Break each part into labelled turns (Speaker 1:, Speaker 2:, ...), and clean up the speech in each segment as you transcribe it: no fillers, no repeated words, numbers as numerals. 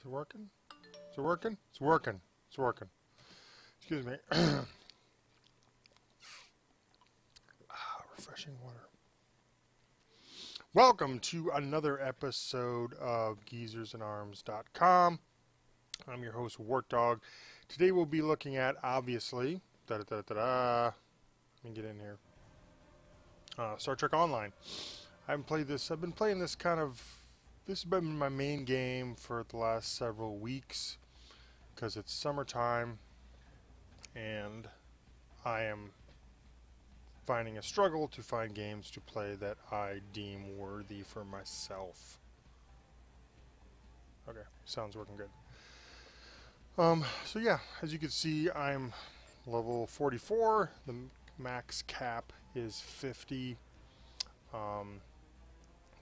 Speaker 1: it working? Is it working? It's working. It's working. Excuse me. Refreshing water. Welcome to another episode of GeezersandArms.com. I'm your host, Wartdog. Today we'll be looking at, obviously, let me get in here. Star Trek Online. I haven't played this. I've been playing this this has been my main game for the last several weeks because it's summertime and I am finding a struggle to find games to play that I deem worthy for myself. Okay, sounds working good. So yeah, as you can see, I'm level 44. The max cap is 50.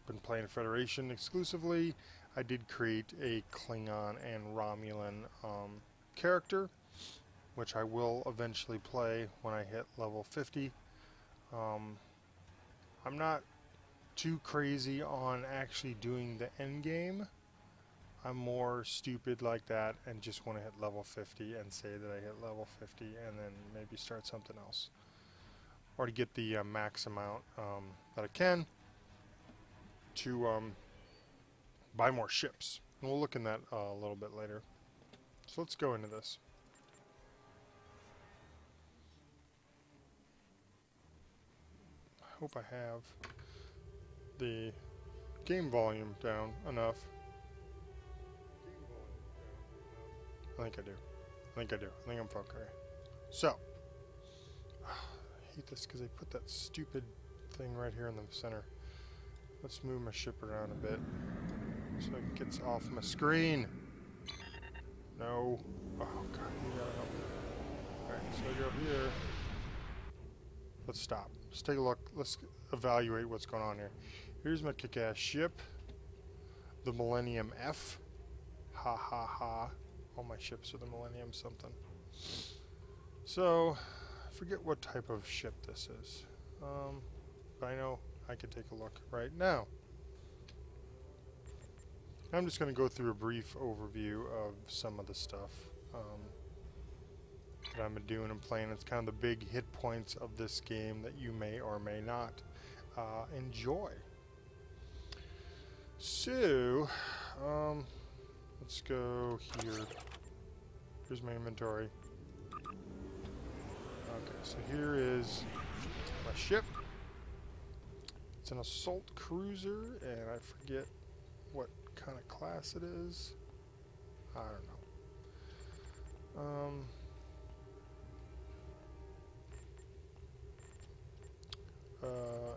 Speaker 1: Been playing Federation exclusively. I did create a Klingon and Romulan character, which I will eventually play when I hit level 50. I'm not too crazy on actually doing the end game. I'm more stupid like that and just want to hit level 50 and say that I hit level 50 and then maybe start something else. Or to get the max amount that I can to buy more ships. And we'll look in that a little bit later. So let's go into this. I hope I have the game volume down enough. I think I do. I think I'm fucking okay. So, I hate this because they put that stupid thing right here in the center. Let's move my ship around a bit so it gets off my screen. No. Oh god, you gotta help me. Alright, so I go here. Let's stop. Let's take a look. Let's evaluate what's going on here. Here's my kick-ass ship. The Millennium F. Ha ha ha. All my ships are the Millennium something. So, I forget what type of ship this is. But I know I could take a look right now. I'm just going to go through a brief overview of some of the stuff that I've been doing and playing. It's kind of the big hit points of this game that you may or may not enjoy. So, let's go here. Here's my inventory. Okay, so here is my ship. It's an assault cruiser, and I forget what kind of class it is. I don't know.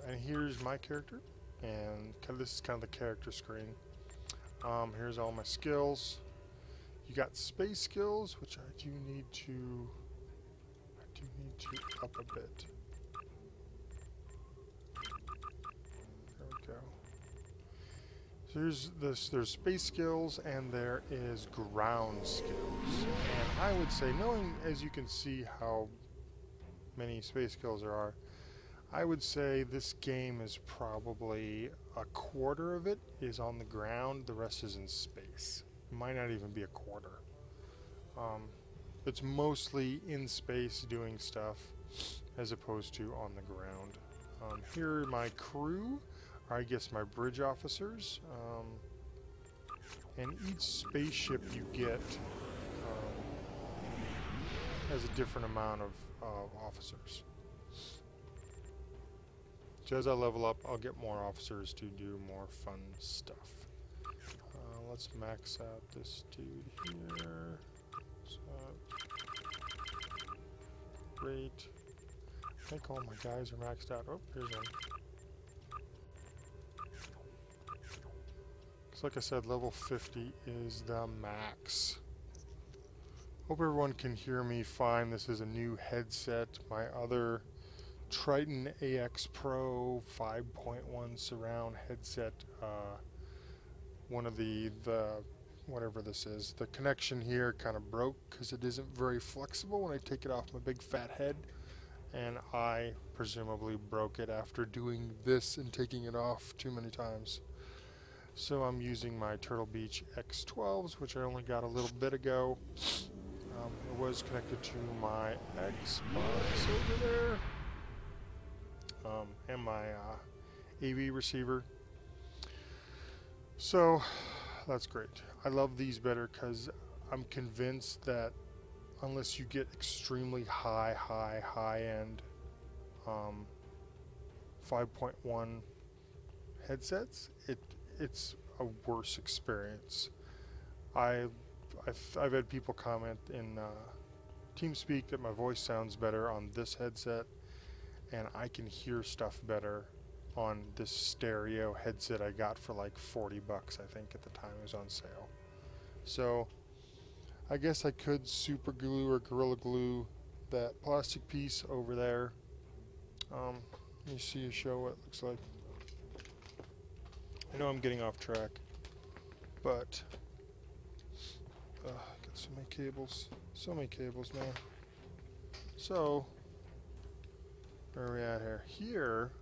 Speaker 1: And here's my character, and this is kind of the character screen. Here's all my skills. You got space skills, which I do need to up a bit. There we go. So there's space skills and there is ground skills. And I would say, knowing as you can see how many space skills there are, I would say this game is probably a quarter of it is on the ground, the rest is in space. Might not even be a quarter. It's mostly in space doing stuff as opposed to on the ground. Here are my crew, or I guess my bridge officers. And each spaceship you get has a different amount of officers. So as I level up, I'll get more officers to do more fun stuff. Let's max out this dude here. So, great. I think all my guys are maxed out. Oh, here's one. So like I said, level 50 is the max. Hope everyone can hear me fine. This is a new headset. My other Triton AX Pro 5.1 surround headset. One of the whatever this is, the connection here kind of broke because it isn't very flexible when I take it off my big fat head, and I presumably broke it after doing this and taking it off too many times. So I'm using my Turtle Beach X12s, which I only got a little bit ago. It was connected to my Xbox over there, and my AV receiver. So that's great. I love these better because I'm convinced that unless you get extremely high end 5.1 headsets, it's a worse experience. I've had people comment in TeamSpeak that my voice sounds better on this headset, and I can hear stuff better on this stereo headset I got for like 40 bucks, I think, at the time it was on sale. So I guess I could super glue or Gorilla Glue that plastic piece over there. Let me see you show what it looks like. I know I'm getting off track, but got so many cables, man. So where are we at here? Here,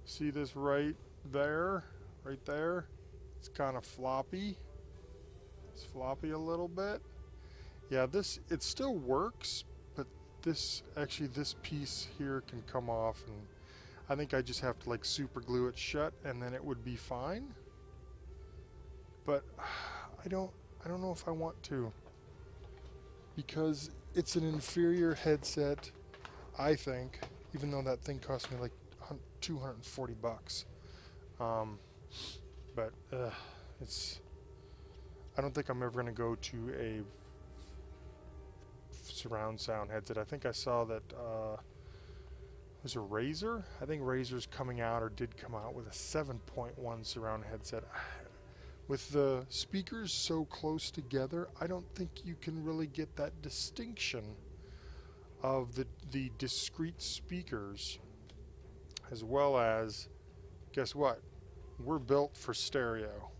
Speaker 1: see this right there? Right there? It's kind of floppy. It's floppy a little bit. Yeah, it still works, but this piece here can come off, and I think I just have to like super glue it shut and then it would be fine. But I don't know if I want to, because it's an inferior headset, I think, even though that thing cost me like 240 bucks. But I don't think I'm ever going to go to a surround sound headset. I think I saw that was a Razer. I think Razer's coming out, or did come out, with a 7.1 surround headset. With the speakers so close together, I don't think you can really get that distinction of the discrete speakers, as well as, guess what? We're built for stereo.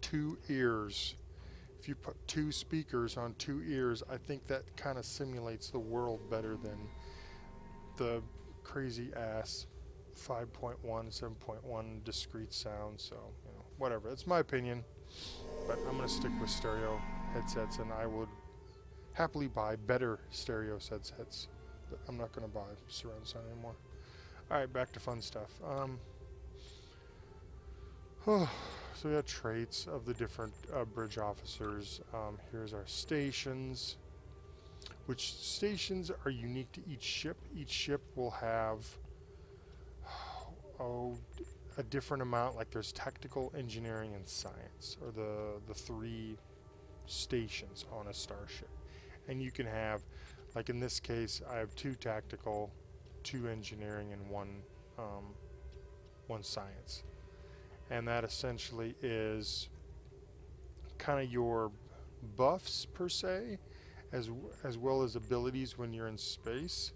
Speaker 1: 2 ears. If you put 2 speakers on 2 ears, I think that kind of simulates the world better than the crazy ass 5.1, 7.1 discrete sound. So, you know, whatever. It's my opinion, but I'm going to stick with stereo headsets, and I would happily buy better stereo headsets, but I'm not going to buy surround sound anymore. Alright, back to fun stuff. So we got traits of the different bridge officers. Here's our stations, which stations are unique to each ship. Each ship will have a different amount. Like there's tactical, engineering, and science, or the 3 stations on a starship. And you can have, like in this case, I have 2 tactical, 2 engineering, and 1 science. And that essentially is kind of your buffs per se, as well as abilities when you're in space.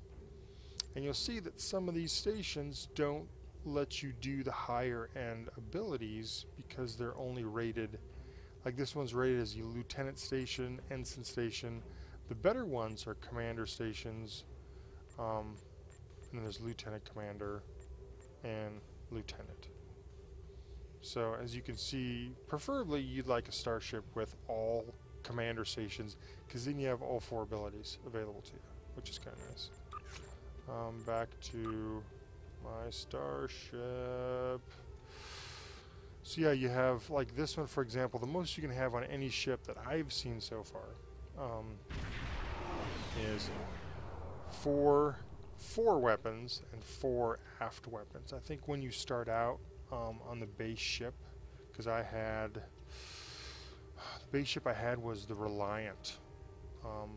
Speaker 1: And you'll see that some of these stations don't let you do the higher end abilities because they're only rated, like this one's rated as a lieutenant station, ensign station. The better ones are commander stations, and then there's lieutenant, commander, and lieutenant. So as you can see, preferably you'd like a starship with all commander stations, because then you have all 4 abilities available to you, which is kind of nice. Back to my starship. So yeah, you have like this one, for example. The most you can have on any ship that I've seen so far is 4 weapons and 4 aft weapons. I think when you start out on the base ship, because the base ship I had was the Reliant,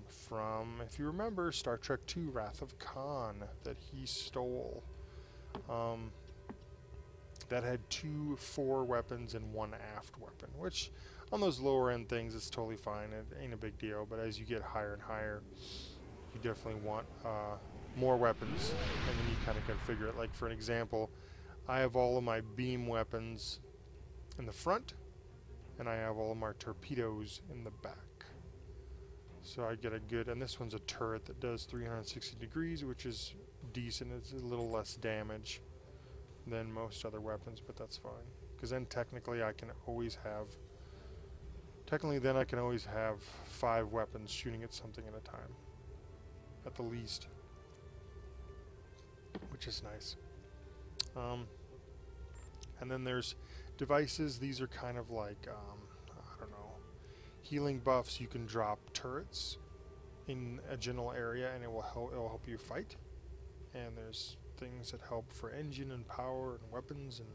Speaker 1: from, if you remember, Star Trek II Wrath of Khan, that he stole. That had 2 4 weapons and 1 aft weapon, which on those lower end things it's totally fine, it ain't a big deal. But as you get higher and higher, you definitely want more weapons, and then you kind of configure it. Like for an example, I have all of my beam weapons in the front, and I have all of my torpedoes in the back. So I get a good, and this one's a turret that does 360 degrees, which is decent. It's a little less damage. than most other weapons, but that's fine. Because then technically I can always have... Technically then I can always have 5 weapons shooting at something at a time. At the least. Which is nice. And then there's devices. These are kind of like, I don't know, healing buffs. You can drop turrets in a general area and it will help you fight. And there's things that help for engine and power and weapons, and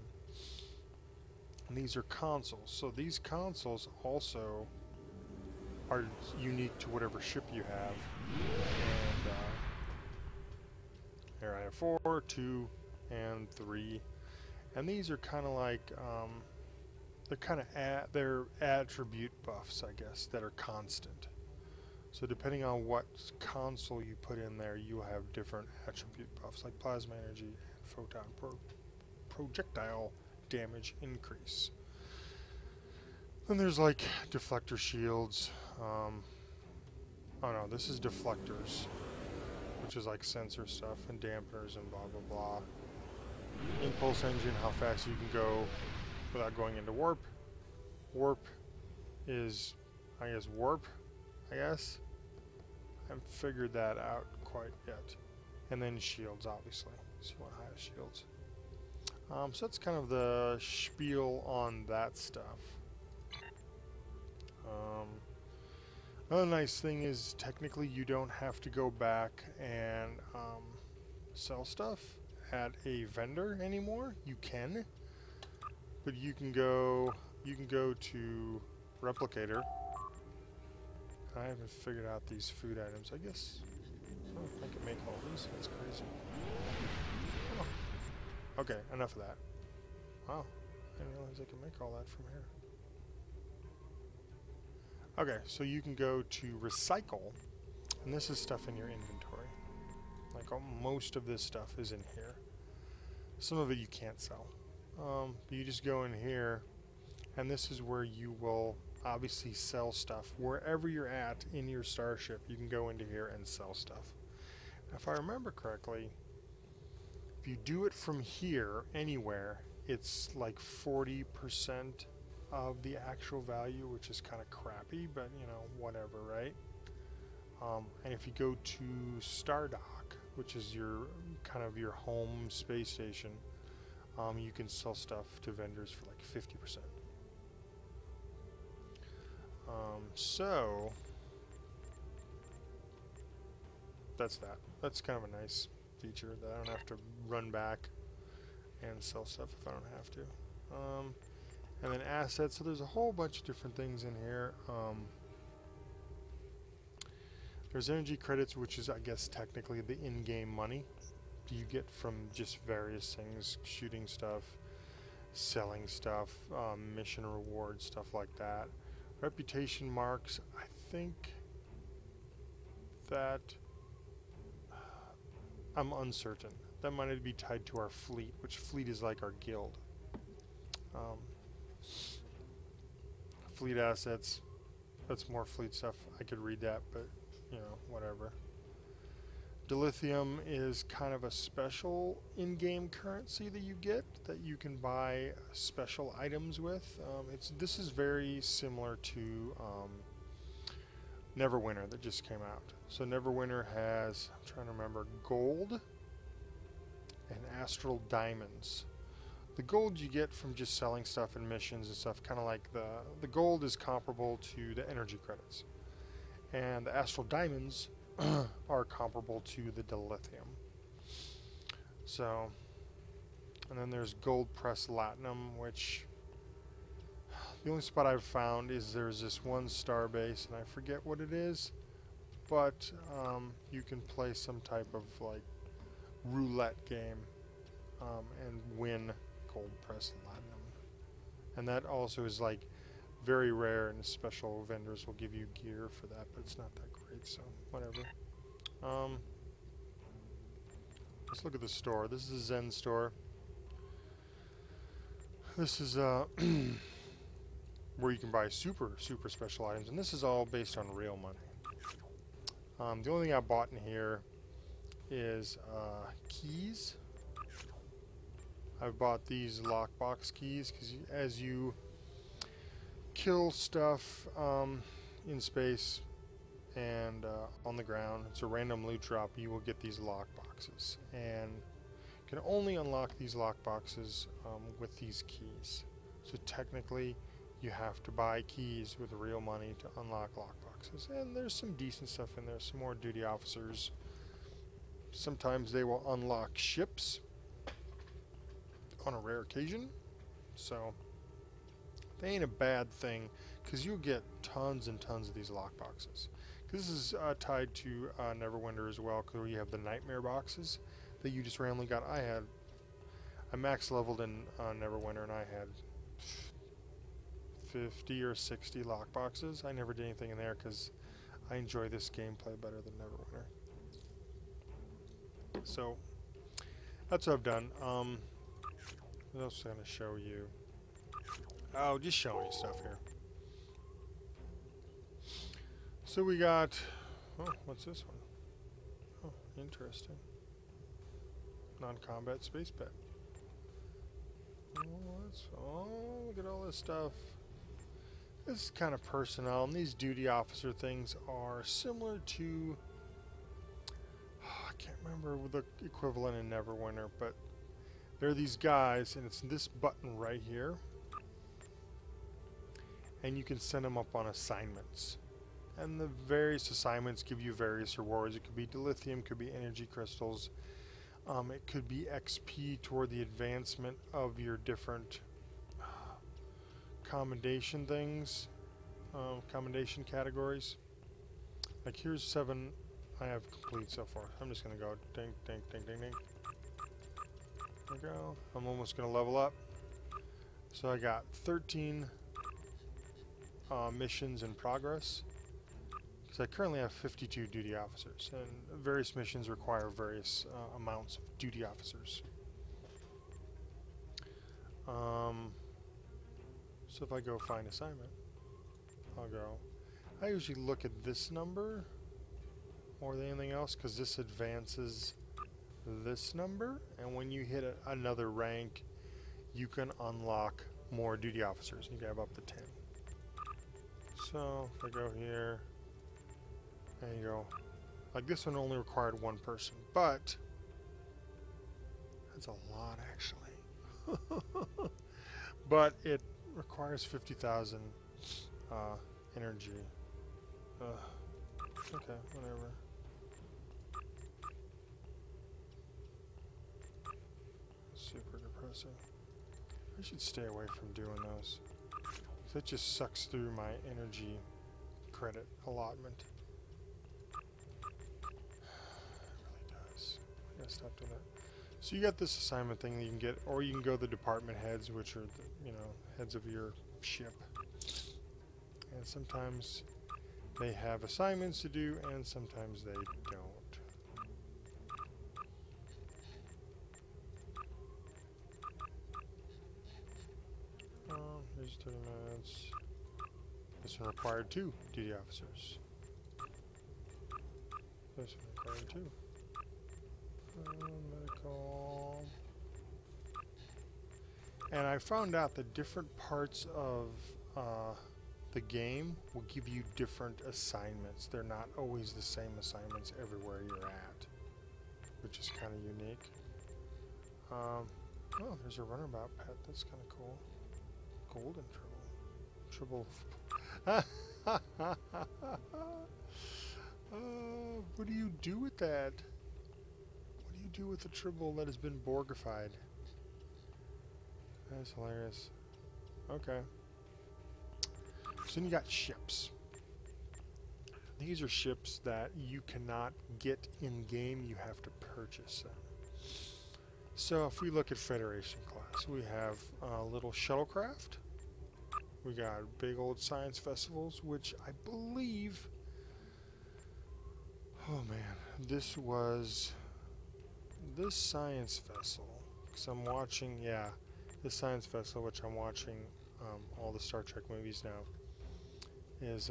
Speaker 1: these are consoles. So these consoles also are unique to whatever ship you have. And here I have 4, 2, and 3. And these are kind of like they're kind of they're attribute buffs, I guess, that are constant. So depending on what console you put in there, you will have different attribute buffs, like plasma energy and photon projectile damage increase. Then there's like deflector shields. Oh no, this is deflectors, which is like sensor stuff, and dampeners and blah blah blah. Impulse engine, how fast you can go without going into warp. Warp is, I guess, warp. I guess. I haven't figured that out quite yet. And then shields, obviously. So you want high shields. So that's kind of the spiel on that stuff. Another nice thing is technically you don't have to go back and sell stuff at a vendor anymore. You can, but you can go to Replicator. I haven't figured out these food items. I guess I can make all these. That's crazy. Oh. Okay, enough of that. Wow, I didn't realize I could make all that from here. Okay, so you can go to recycle, and this is stuff in your inventory. Like most of this stuff is in here. Some of it you can't sell. But you just go in here, and this is where you will obviously sell stuff. Wherever you're at in your starship, you can go into here and sell stuff. If I remember correctly, if you do it from here, anywhere, it's like 40% of the actual value, which is kind of crappy, but you know, whatever, right? And if you go to Stardock, which is your kind of your home space station, you can sell stuff to vendors for like 50%. So that's that. That's kind of a nice feature that I don't have to run back and sell stuff if I don't have to. And then assets. So there's a whole bunch of different things in here. There's energy credits, which is, I guess, technically the in-game money you get from just various things, shooting stuff, selling stuff, mission rewards, stuff like that. Reputation marks, I think that I'm uncertain. That might be tied to our fleet, which fleet is like our guild. Fleet assets, that's more fleet stuff. I could read that, but you know, whatever. Dilithium is kind of a special in-game currency that you get that you can buy special items with. This is very similar to Neverwinter that just came out. So Neverwinter has, I'm trying to remember, gold and astral diamonds. The gold you get from just selling stuff and missions and stuff, kind of like the gold is comparable to the energy credits. And the astral diamonds are comparable to the dilithium. So, and then there's gold press latinum, which the only spot I've found is there's this one star base, and I forget what it is, but you can play some type of like roulette game and win gold press latinum. And that also is like very rare, and special vendors will give you gear for that, but it's not that great, so whatever. Let's look at the store. This is a Zen store. This is where you can buy super special items, and this is all based on real money. The only thing I bought in here is keys. I've bought these lockbox keys because as you kill stuff in space and on the ground, it's a random loot drop, you will get these lockboxes. And you can only unlock these lockboxes with these keys. So technically, you have to buy keys with real money to unlock lockboxes. And there's some decent stuff in there, some more duty officers. Sometimes they will unlock ships on a rare occasion. So they ain't a bad thing, because you'll get tons and tons of these lockboxes. This is tied to Neverwinter as well, because we have the Nightmare boxes that you just randomly got. I max leveled in Neverwinter, and I had 50 or 60 lockboxes. I never did anything in there because I enjoy this gameplay better than Neverwinter. So that's what I've done. What else am I going to show you? Oh, just showing you stuff here. So we got, oh, what's this one? Oh, interesting. Non-combat space pet. Oh, look at all this stuff. This is kind of personnel, and these duty officer things are similar to, I can't remember the equivalent in Neverwinter, but they're these guys, and it's this button right here, and you can send them up on assignments. And the various assignments give you various rewards. It could be dilithium, could be energy crystals, it could be XP toward the advancement of your different commendation things, commendation categories. Like here's 7 I have complete so far. I'm just gonna go ding, ding, ding, ding, ding. There we go. I'm almost gonna level up. So I got 13 missions in progress. Because I currently have 52 duty officers, and various missions require various amounts of duty officers. So if I go find assignment, I'll go. I usually look at this number more than anything else, because this advances this number, and when you hit another rank, you can unlock more duty officers. You can have up to 10. So if I go here, there you go. Like this one only required 1 person, but that's a lot actually. But it requires 50,000 energy. Okay, whatever. Super depressing. I should stay away from doing those. That just sucks through my energy credit allotment. Stop doing that. So you got this assignment thing that you can get, or you can go to the department heads, which are the, you know, heads of your ship. And sometimes they have assignments to do, and sometimes they don't. Here's 30 minutes. This one required 2 duty officers. This one required 2. Medical. And I found out that different parts of the game will give you different assignments. They're not always the same assignments everywhere you're at, which is kind of unique. Oh, there's a runabout pet. That's kind of cool. Golden Tribble. What do you do with that? What do you do with the Tribble that has been Borgified? That's hilarious. Okay. So then you got ships. These are ships that you cannot get in-game. You have to purchase them. So if we look at Federation class, we have little shuttlecraft. We got big old science festivals, which I believe... Oh man, this was... This science vessel, because I'm watching, yeah, this science vessel, which I'm watching all the Star Trek movies now, is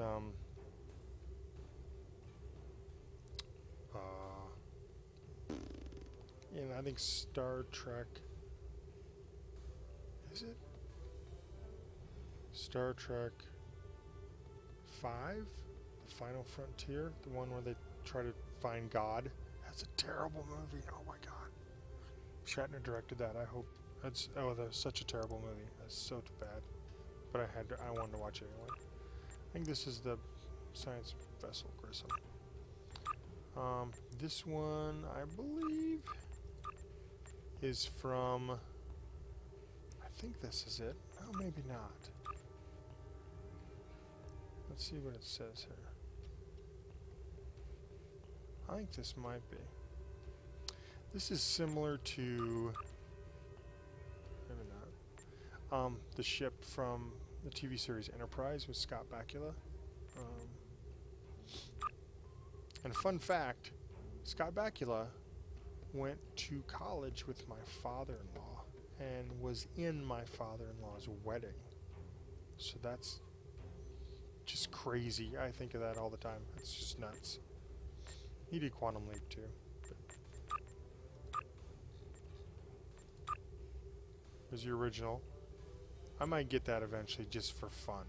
Speaker 1: in, I think, Star Trek is it? Star Trek 5? The Final Frontier? The one where they try to find God? That's a terrible movie. Oh my god. Shatner directed that. I hope that's such a terrible movie. That's so bad. But I wanted to watch it anyway. I think this is the science vessel Grissom. This one, I believe, is from, I think this is it. Oh, maybe not. Let's see what it says here. I think this might be. This is similar to, maybe not, the ship from the TV series Enterprise with Scott Bakula. And a fun fact, Scott Bakula went to college with my father-in-law and was in my father-in-law's wedding. So that's just crazy. I think of that all the time. It's just nuts. He did Quantum Leap too. There's the original. I might get that eventually just for fun.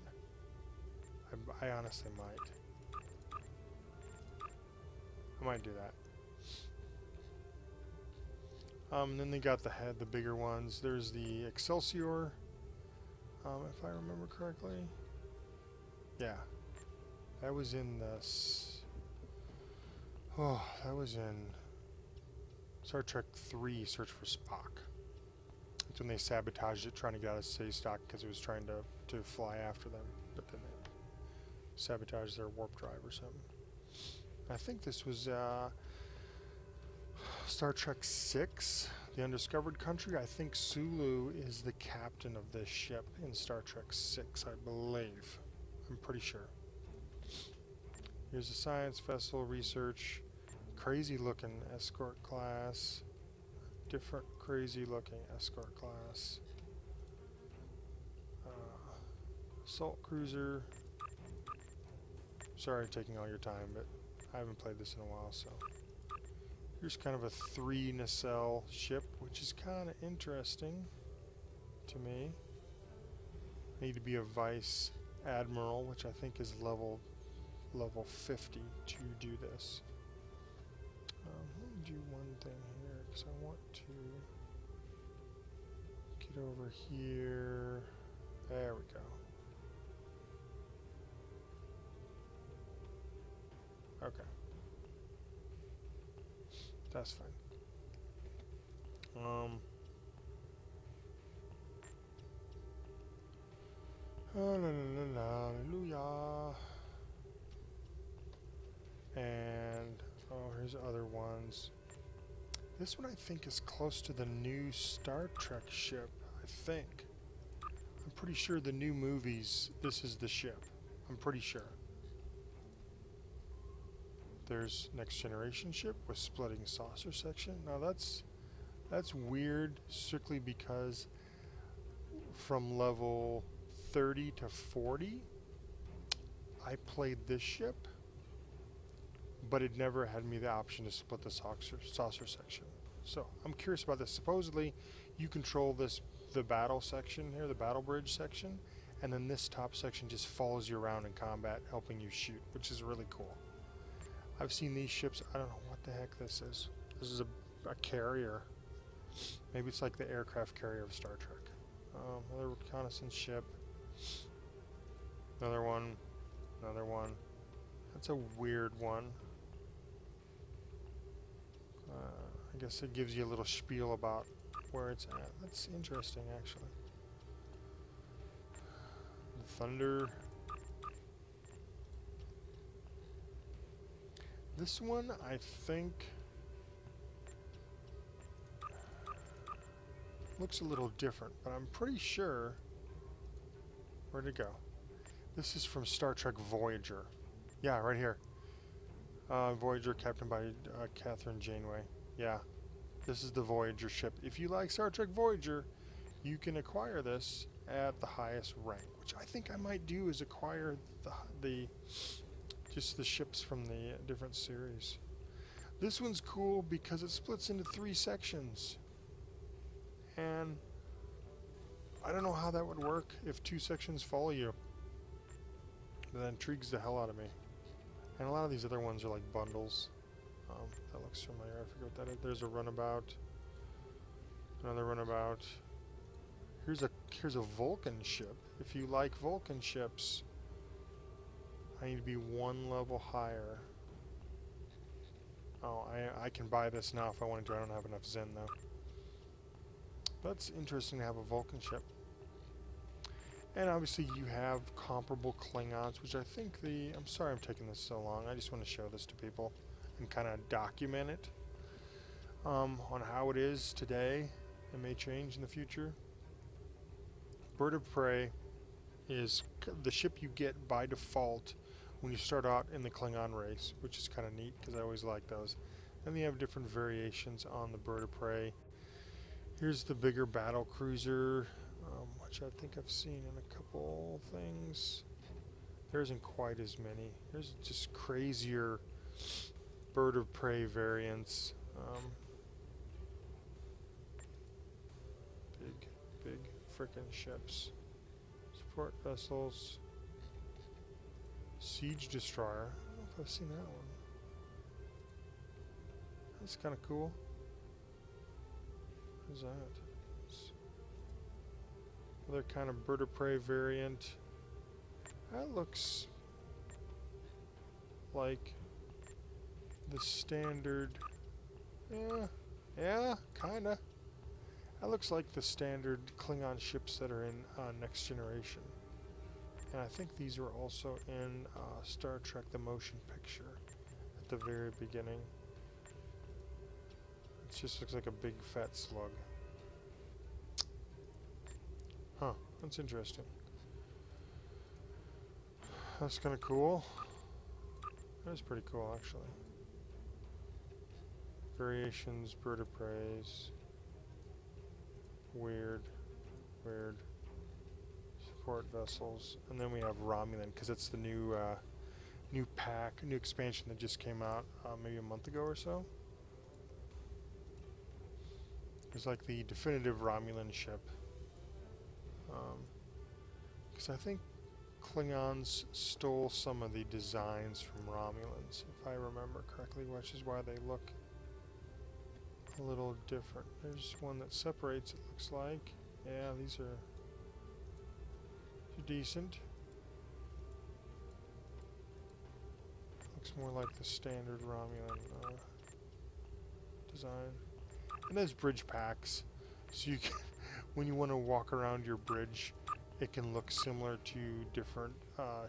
Speaker 1: I honestly might. I might do that. Then they got the bigger ones. There's the Excelsior, if I remember correctly. Yeah, that was in that was in Star Trek 3: Search for Spock. That's when they sabotaged it, trying to get out of space dock because it was trying to fly after them, but then they sabotaged their warp drive or something. I think this was Star Trek 6, The Undiscovered Country. I think Sulu is the captain of this ship in Star Trek 6, I believe. I'm pretty sure. Here's a science vessel research. Crazy looking escort class. Different crazy looking escort class. Assault cruiser. Sorry taking all your time, but I haven't played this in a while, so. Here's kind of a 3 nacelle ship, which is kind of interesting to me. I need to be a vice admiral, which I think is level 50 to do this. Let me do one thing here, because I want to get over here. There we go. Okay. That's fine. Hallelujah. And here's other ones. This one I think is close to the new Star Trek ship, I think. I'm pretty sure the new movies, this is the ship. I'm pretty sure. There's Next Generation ship with splitting saucer section. Now that's weird, strictly because from level 30 to 40, I played this ship, but it never had me the option to split the saucer section. So I'm curious about this. Supposedly, you control the battle section here, the battle bridge section, and then this top section just follows you around in combat, helping you shoot, which is really cool. I've seen these ships. I don't know what the heck this is. This is a carrier. Maybe it's like the aircraft carrier of Star Trek. Another reconnaissance ship. Another one. Another one. That's a weird one. I guess it gives you a little spiel about where it's at. That's interesting, actually. The Thunder. This one, I think, looks a little different, but I'm pretty sure. Where'd it go? This is from Star Trek Voyager. Yeah, right here. Voyager, captained by Catherine Janeway. Yeah, this is the Voyager ship. If you like Star Trek Voyager, you can acquire this at the highest rank, which I think I might do, is acquire just the ships from the different series. This one's cool because it splits into 3 sections. And I don't know how that would work if 2 sections follow you. That intrigues the hell out of me. And a lot of these other ones are like bundles. That looks familiar. I forget what that is. There's a runabout. Another runabout. Here's a Vulcan ship. If you like Vulcan ships, I need to be 1 level higher. Oh, I can buy this now if I wanted to. I don't have enough Zen though. That's interesting to have a Vulcan ship. And obviously you have comparable Klingons, which I think I'm sorry I'm taking this so long. I just want to show this to people and kind of document it on how it is today. It may change in the future. Bird of Prey is the ship you get by default when you start out in the Klingon race, which is kind of neat because I always like those. And they have different variations on the Bird of Prey. Here's the bigger battle cruiser, which I think I've seen in a couple things. There isn't quite as many. There's just crazier Bird of Prey variants. Big frickin' ships. Support vessels. Siege destroyer. I don't know if I've seen that one. That's kind of cool. What is that? Another kind of Bird of Prey variant. That looks like the standard. Yeah, kinda. That looks like the standard Klingon ships that are in Next Generation. And I think these are also in Star Trek The Motion Picture at the very beginning. It just looks like a big fat slug. Huh, that's interesting. That's kind of cool. That's pretty cool, actually. Variations, Bird of Preys. Weird. Support vessels. And then we have Romulan, because it's the new new expansion that just came out maybe a month ago or so. It's like the definitive Romulan ship. Because I think Klingons stole some of the designs from Romulans, if I remember correctly, which is why they look a little different. There's one that separates, it looks like. Yeah, these are decent. Looks more like the standard Romulan design. And there's bridge packs, so you can, when you want to walk around your bridge, it can look similar to different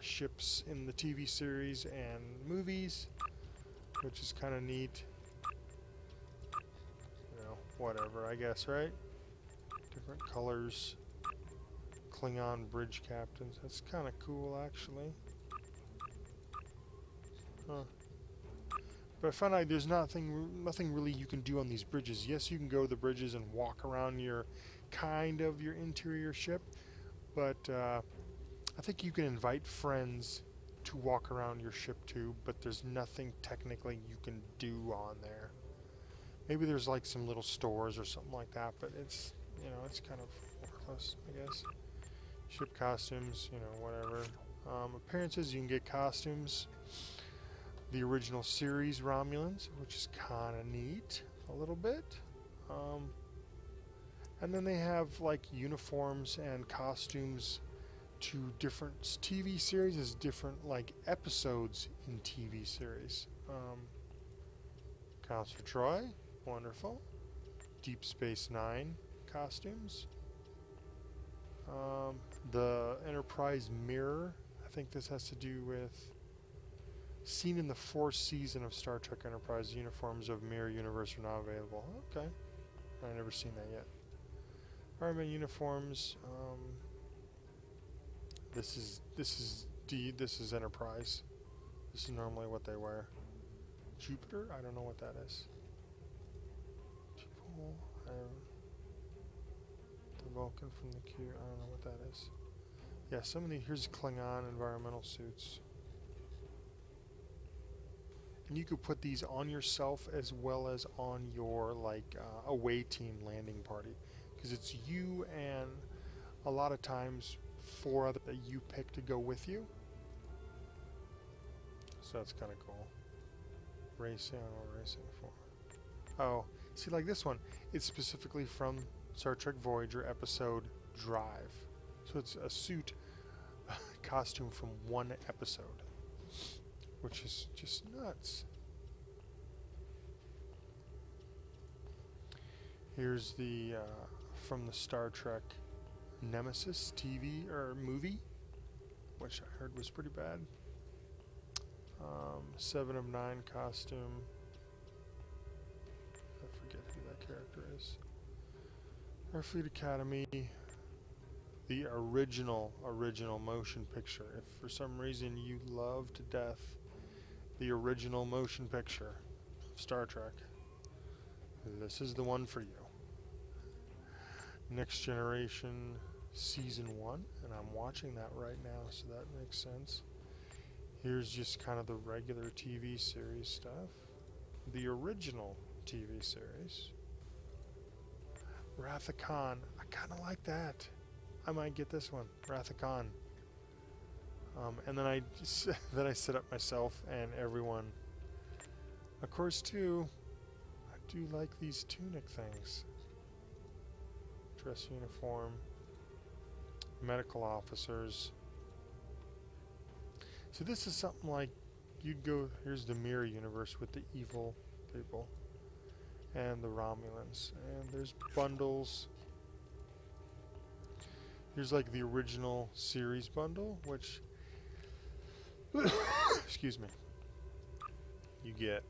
Speaker 1: ships in the TV series and movies, which is kind of neat. You know, whatever, I guess, right? Different colors. Klingon bridge captains. That's kind of cool, actually. Huh. But I found out there's nothing really you can do on these bridges. Yes, you can go to the bridges and walk around your interior ship, but I think you can invite friends to walk around your ship too, but there's nothing technically you can do on there. Maybe there's like some little stores or something like that, but it's, you know, it's kind of worthless, I guess. Ship costumes, you know, whatever. Appearances, you can get costumes. The original series Romulans, which is kind of neat, a little bit. And then they have like uniforms and costumes to different TV series as different like episodes in TV series. Counselor Troy, wonderful. Deep Space Nine costumes. The Enterprise mirror, I think this has to do with seen in the 4th season of Star Trek Enterprise. Uniforms of Mirror Universe are now available. Okay, I've never seen that yet. Fireman uniforms. This is Enterprise. This is normally what they wear. Jupiter? I don't know what that is. People, the Vulcan from the Q. I don't know what that is. Yeah, some of the here's Klingon environmental suits. And you could put these on yourself as well as on your like away team landing party, because it's you and a lot of times 4 other that you pick to go with you. So that's kind of cool. Racing or racing for. Oh, see, like this one, it's specifically from Star Trek Voyager episode Drive. So it's a suit costume from one episode, which is just nuts. Here's the from the Star Trek Nemesis TV or movie, which I heard was pretty bad. 7 of 9 costume. I forget who that character is. Starfleet Academy. The original motion picture. If for some reason you love to death the original motion picture of Star Trek, this is the one for you. Next Generation Season 1, and I'm watching that right now, so that makes sense. Here's just kind of the regular TV series stuff. The original TV series. Wrath of Khan. I kind of like that. I might get this one. Wrath of Khan. And then I set up myself and everyone. Of course, too, I do like these tunic things. Dress uniform. Medical officers. So this is something like you'd go, here's the mirror universe with the evil people and the Romulans, and there's bundles. Here's like the original series bundle, which excuse me, you get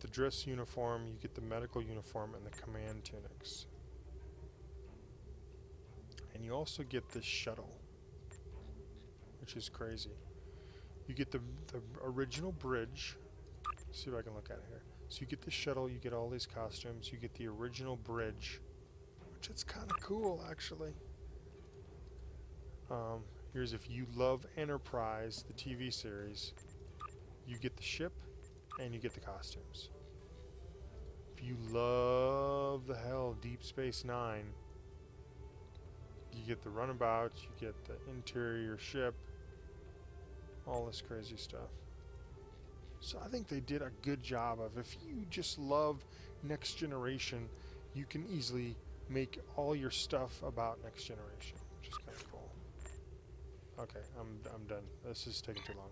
Speaker 1: the dress uniform, you get the medical uniform, and the command tunics. And you also get this shuttle, which is crazy. You get the original bridge. Let's see if I can look at it here. So you get the shuttle, you get all these costumes, you get the original bridge, which is kind of cool, actually. Here's if you love Enterprise, the TV series, you get the ship and you get the costumes. If you love the hell Deep Space Nine, you get the runabout, you get the interior ship, all this crazy stuff. So I think they did a good job of, if you just love Next Generation, you can easily make all your stuff about Next Generation, which is kind of cool. Okay, I'm done. This is taking too long.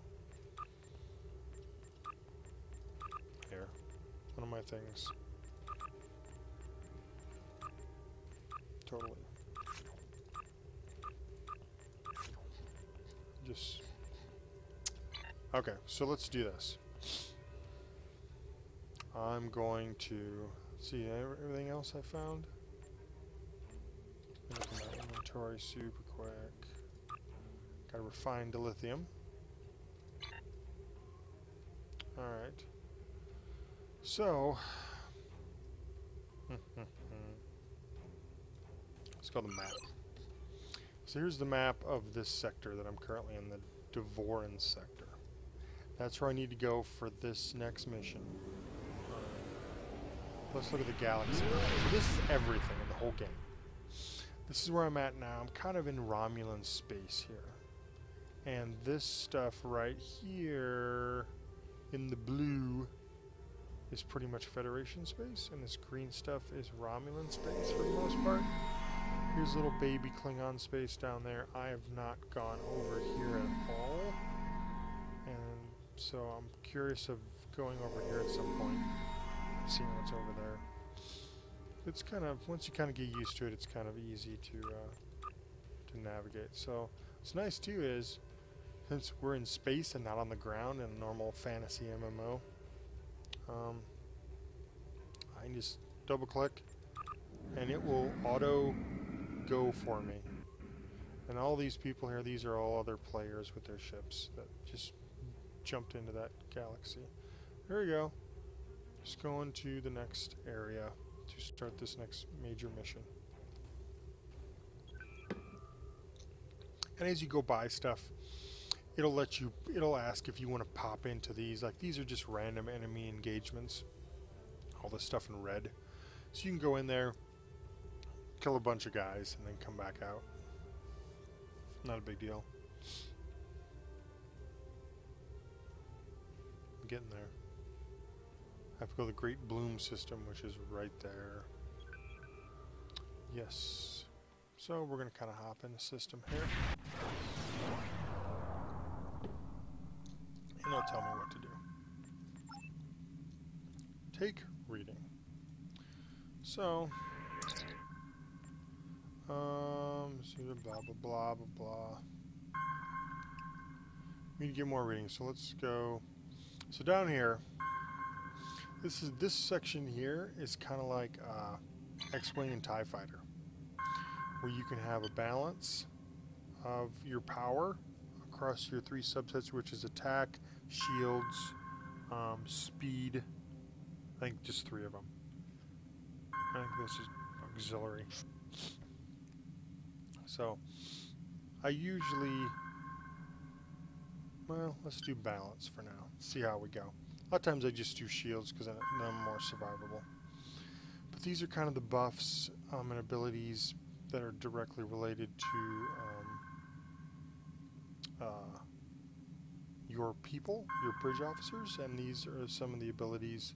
Speaker 1: Here, one of my things. Totally. Just okay, so let's do this. I'm going to see everything else I found. Look at my inventory super quick. Got refined dilithium. Alright. So let's go to the map. So here's the map of this sector that I'm currently in, the Devoran sector. That's where I need to go for this next mission. Let's look at the galaxy. So this is everything in the whole game. This is where I'm at now. I'm kind of in Romulan space here. And this stuff right here in the blue is pretty much Federation space, and this green stuff is Romulan space for the most part. Here's little baby Klingon space down there. I have not gone over here at all, and so I'm curious of going over here at some point, seeing what's over there. It's kind of, once you kind of get used to it, it's kind of easy to navigate. So what's nice too is, since we're in space and not on the ground in a normal fantasy MMO, I can just double click and it will auto go for me. And all these people here, these are all other players with their ships that just jumped into that galaxy. There we go. Just going to the next area to start this next major mission. And as you go by stuff, it'll ask if you want to pop into these. Like, these are just random enemy engagements. All this stuff in red. So you can go in there, kill a bunch of guys and then come back out. Not a big deal. I'm getting there. I have to go to the Great Bloom system, which is right there. Yes. So we're going to kind of hop in the system here. And it'll tell me what to do. Take reading. So, blah, blah, blah, blah, blah. We need to get more readings, so let's go. So down here, this section here is kind of like X-Wing and TIE Fighter, where you can have a balance of your power across your 3 subsets, which is attack, shields, speed. I think just 3 of them. I think this is auxiliary. So, I usually, well, let's do balance for now. See how we go. A lot of times I just do shields because then I'm more survivable. But these are kind of the buffs and abilities that are directly related to your people, your bridge officers, and these are some of the abilities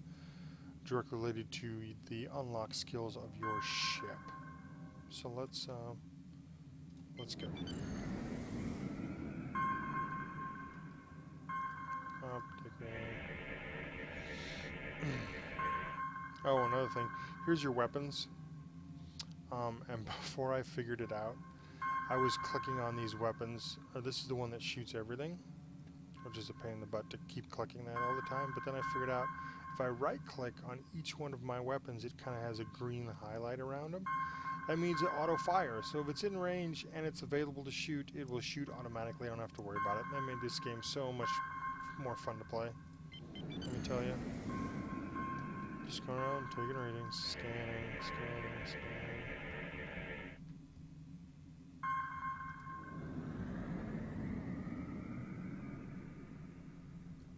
Speaker 1: directly related to the unlock skills of your ship. So let's go. Oh, another thing. Here's your weapons. And before I figured it out, I was clicking on these weapons. This is the one that shoots everything, which is a pain in the butt to keep clicking that all the time. But then I figured out if I right-click on each one of my weapons, it kind of has a green highlight around them. That means it auto-fires. So if it's in range and it's available to shoot, it will shoot automatically. I don't have to worry about it. And that made this game so much more fun to play. Let me tell you. Just going around, taking readings, scanning, scanning, scanning.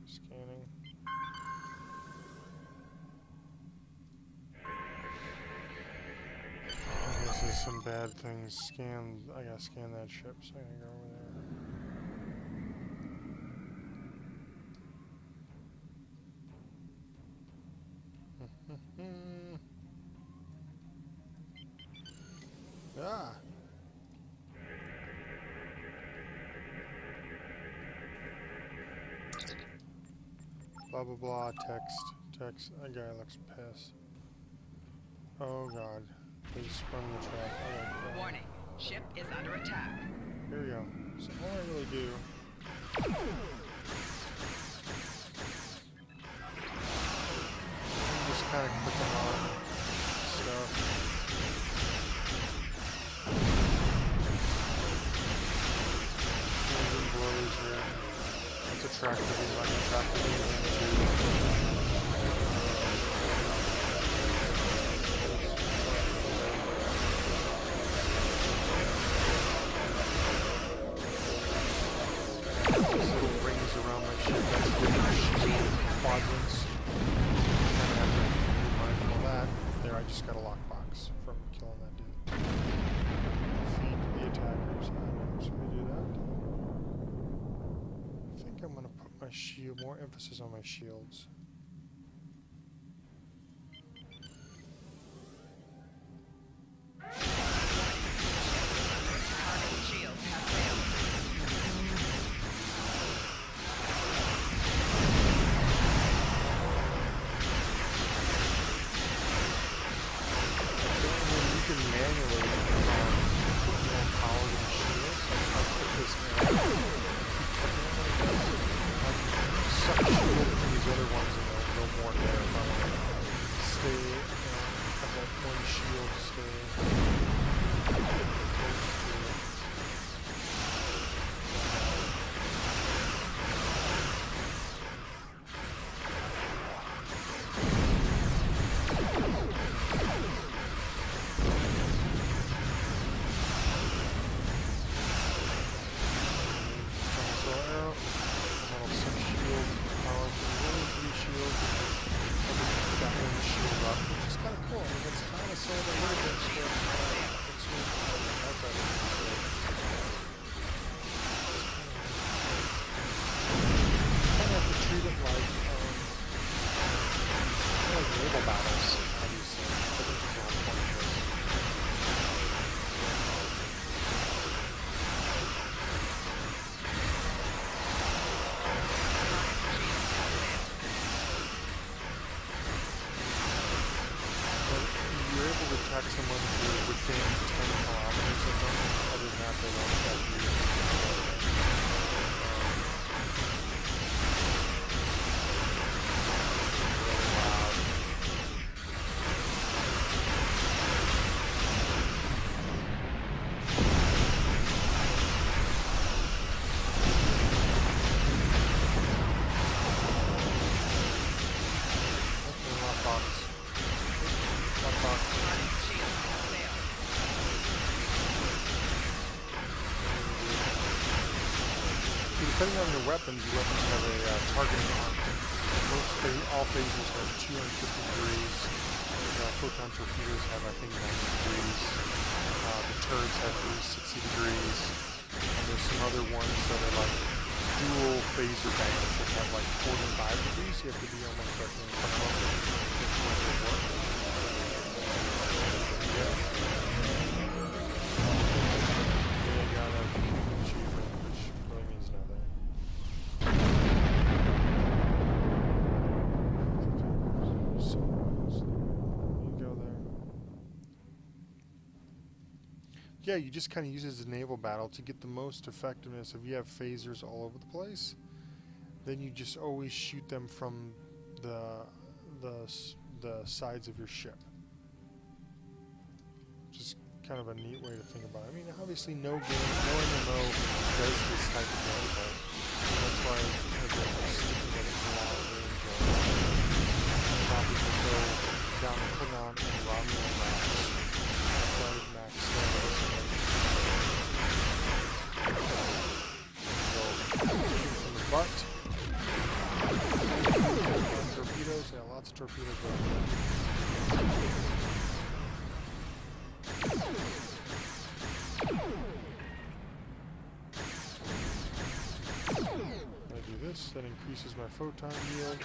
Speaker 1: Scanning. This is some bad things. Scan. I gotta scan that ship, so I gotta go over there. Ah. Blah blah blah. Text. That guy looks pissed. Oh god. They sprung the trap. Oh,
Speaker 2: warning. Ship is under attack.
Speaker 1: Here we go. So all I really do. I'm just kind of clicking on stuff. Blows here. That's attractive. I like attractive too. Around my ship, that's different quadrants. And I have to be mindful of that. There, I just got a lockbox from killing that dude. Feed the attackers. I'm just going to do that. I think I'm going to put my shield, more emphasis on my shields. kind of cool. I mean, it's kind of sold a little bit, but it's really cool. I like that. Kind of have to treat it like naval battles, obviously. I think it's all point of this. You're able to attack someone who's within 10 kilometers of them. Other than that, they won't attack you. Depending on your weapons have a targeting arc. All phasers have 250 degrees. The photon torpedoes have, I think, 90 degrees. The turrets have 360 degrees. And there's some other ones that are like dual phaser bands that have like 45 degrees. You have to be almost like in front of them if you want to work. They got a achievement, which really means nothing. Yeah, you just kind of use it as a naval battle to get the most effectiveness. If you have phasers all over the place, then you just always shoot them from the sides of your ship. Just kind of a neat way to think about it. I mean, obviously no MMO does this type of gameplay. That's why I've been sticking with it for a while. I really enjoy it. Probably will go down the Klingon and Romulan routes. Max from the butt. Torpedoes, yeah, lots of torpedoes right there. I do this, that increases my photon yield.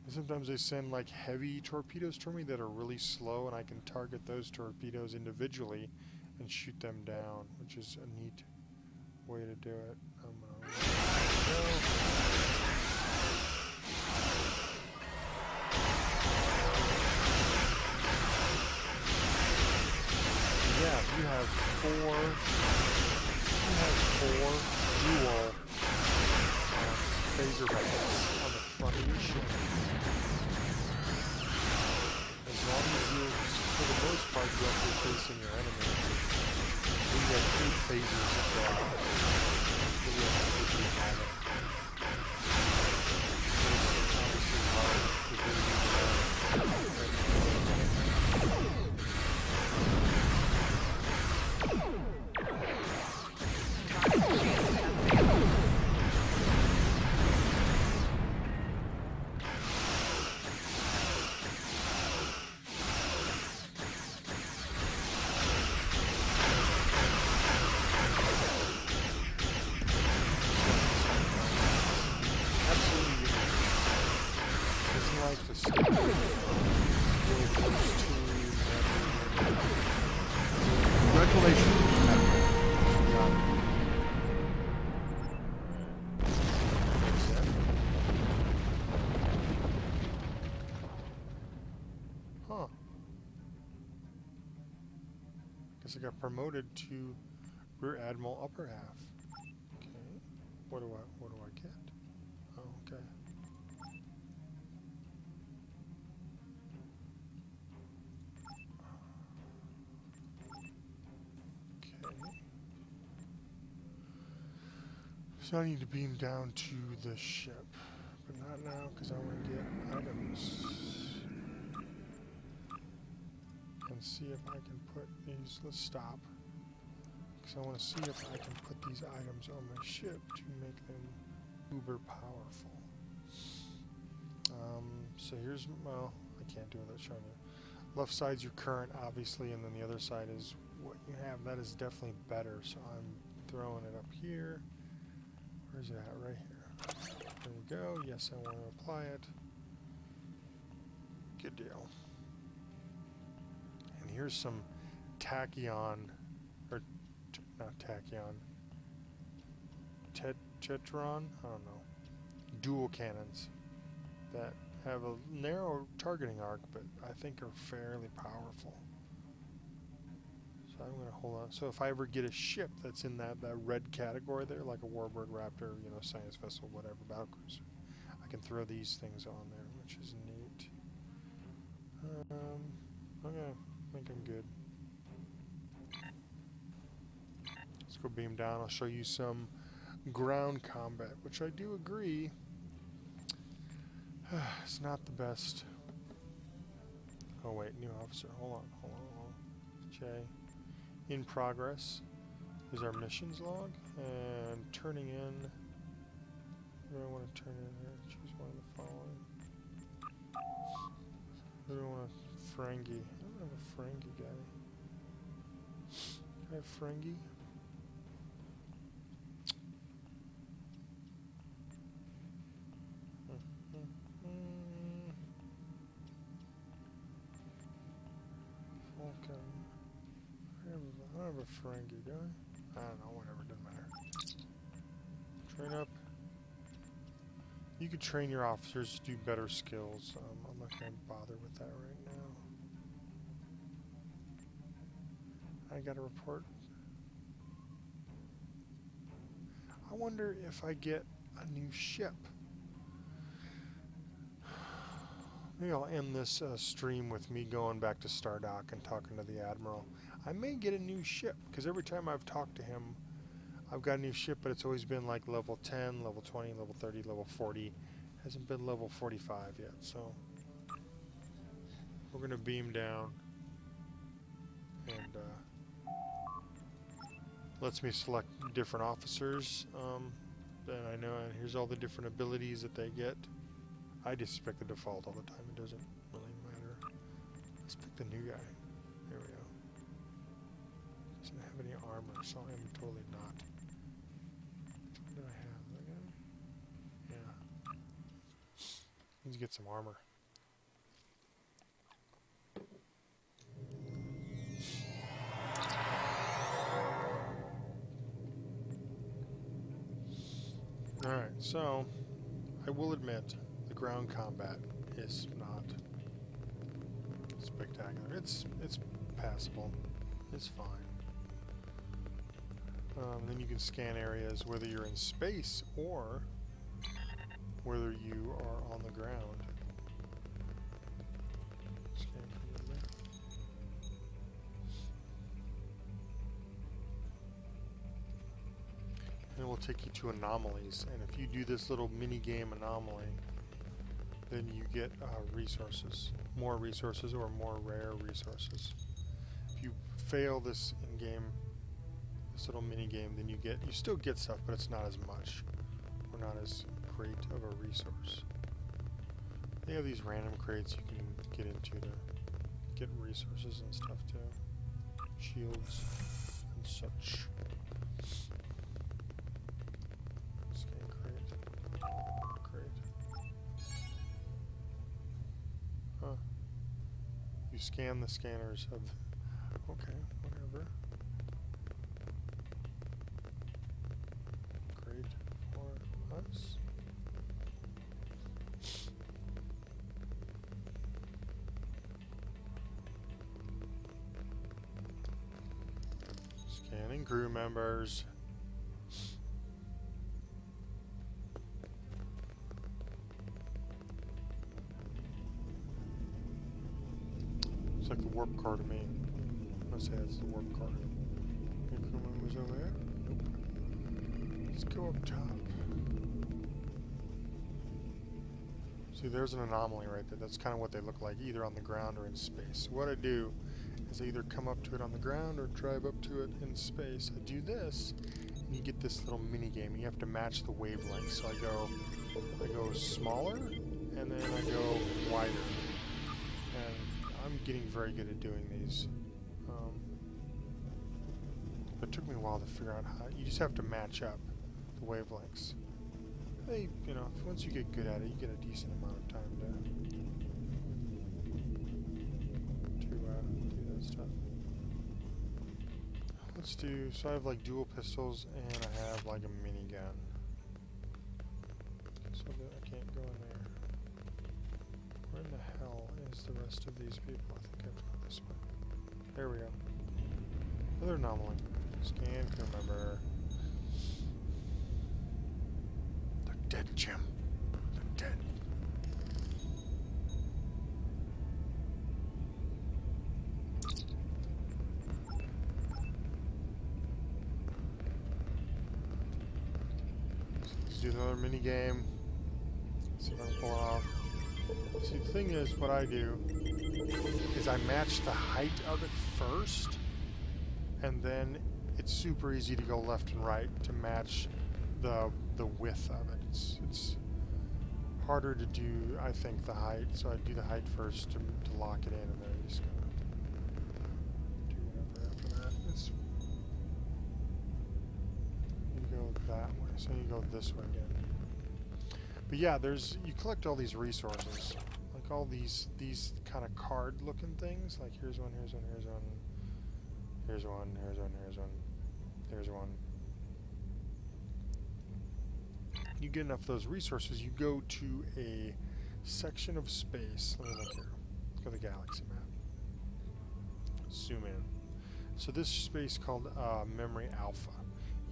Speaker 1: Sometimes they send like heavy torpedoes to me that are really slow, and I can target those torpedoes individually and shoot them down, which is a neat way to do it. Yeah, you have four dual phaser rifles on the front of your ship. As long as you, for the most part, you're actually facing your enemy. Then you have 8 phasers that go out. Then you have to do it. It's obviously hard because they I got promoted to Rear Admiral Upper Half. Okay. What do I get? Oh, okay. Okay. So I need to beam down to the ship. But not now, because I want to get items. And see if I can put these, let's stop, because I want to see if I can put these items on my ship to make them uber powerful. So here's, well, I can't do it without showing you. Left side's your current, obviously, and then the other side is what you have. That is definitely better, so I'm throwing it up here. Where's it at? Right here. There we go. Yes, I want to apply it. Good deal. And here's some tachyon, or not tachyon, tetron? I don't know. Dual cannons that have a narrow targeting arc, but I think are fairly powerful. So I'm going to hold on. So if I ever get a ship that's in that red category there, like a Warbird, Raptor, you know, Science Vessel, whatever, battlecruiser, I can throw these things on there, which is neat. Okay, I think I'm good. Let's go beam down. I'll show you some ground combat, which I do agree it's not the best. Oh wait, new officer. Hold on. J. In progress is our missions log, and turning in. What do I want to turn in here? Choose one of the following. Who do I want a Ferengi? I don't have a Ferengi guy. Do I have Ferengi? Falcon. I don't have a Ferengi guy. I don't know, whatever, doesn't matter. Train up. You could train your officers to do better skills. I'm not going to bother with that right now. I got a report. I wonder if I get a new ship. Maybe I'll end this stream with me going back to Stardock and talking to the Admiral. I may get a new ship, because every time I've talked to him, I've got a new ship, but it's always been like level 10, level 20, level 30, level 40. Hasn't been level 45 yet, so we're going to beam down and lets me select different officers. And I know, and here's all the different abilities that they get. I just pick the default all the time. It doesn't really matter. Let's pick the new guy. There we go. Doesn't have any armor, so I'm totally not. What do I have again? Yeah. Needs to get some armor. Alright, so I will admit the ground combat is not spectacular. It's passable. It's fine. Then you can scan areas whether you're in space or whether you are on the ground. Scan from there. And it will take you to anomalies, and if you do this little mini game anomaly, then you get resources, more resources or more rare resources. If you fail this in-game, this little mini game, then you still get stuff, but it's not as much, or not as great of a resource. They have these random crates you can get into to get resources and stuff too, shields and such. You scan the scanners of... Okay, whatever. Great for us. Scanning crew members. It's like the warp car to me. I'm gonna say that's the warp car. Any crew members over there? Nope. Let's go up top. See, there's an anomaly right there. That's kind of what they look like, either on the ground or in space. So what I do is I either come up to it on the ground or drive up to it in space. I do this, and you get this little mini game. You have to match the wavelength. So I go smaller, and then I go wider. And I'm getting very good at doing these. It took me a while to figure out how. You just have to match up the wavelengths. They, you know, once you get good at it, you get a decent amount of time to do that stuff. Let's do. So I have like dual pistols, and I have like a minigun. So that I can't go in there. Where in the hell is the rest of these people? I think I have to go this way. There we go. Another anomaly. Scan, can remember. They're dead, Jim. They're dead. Let's do another mini game. See if I can pull it off. See, the thing is, what I do is I match the height of it first, and then it's super easy to go left and right to match the width of it. It's harder to do, I think, the height. So I do the height first to lock it in, and then I just go do whatever after that. You go that way, so you go this way again. But yeah, you collect all these resources, like all these kind of card-looking things. Like here's one, here's one, here's one. Here's one, here's one, here's one, here's one. You get enough of those resources, you go to a section of space. Let me look here. Let's go to the galaxy map. Zoom in. So this space called Memory Alpha.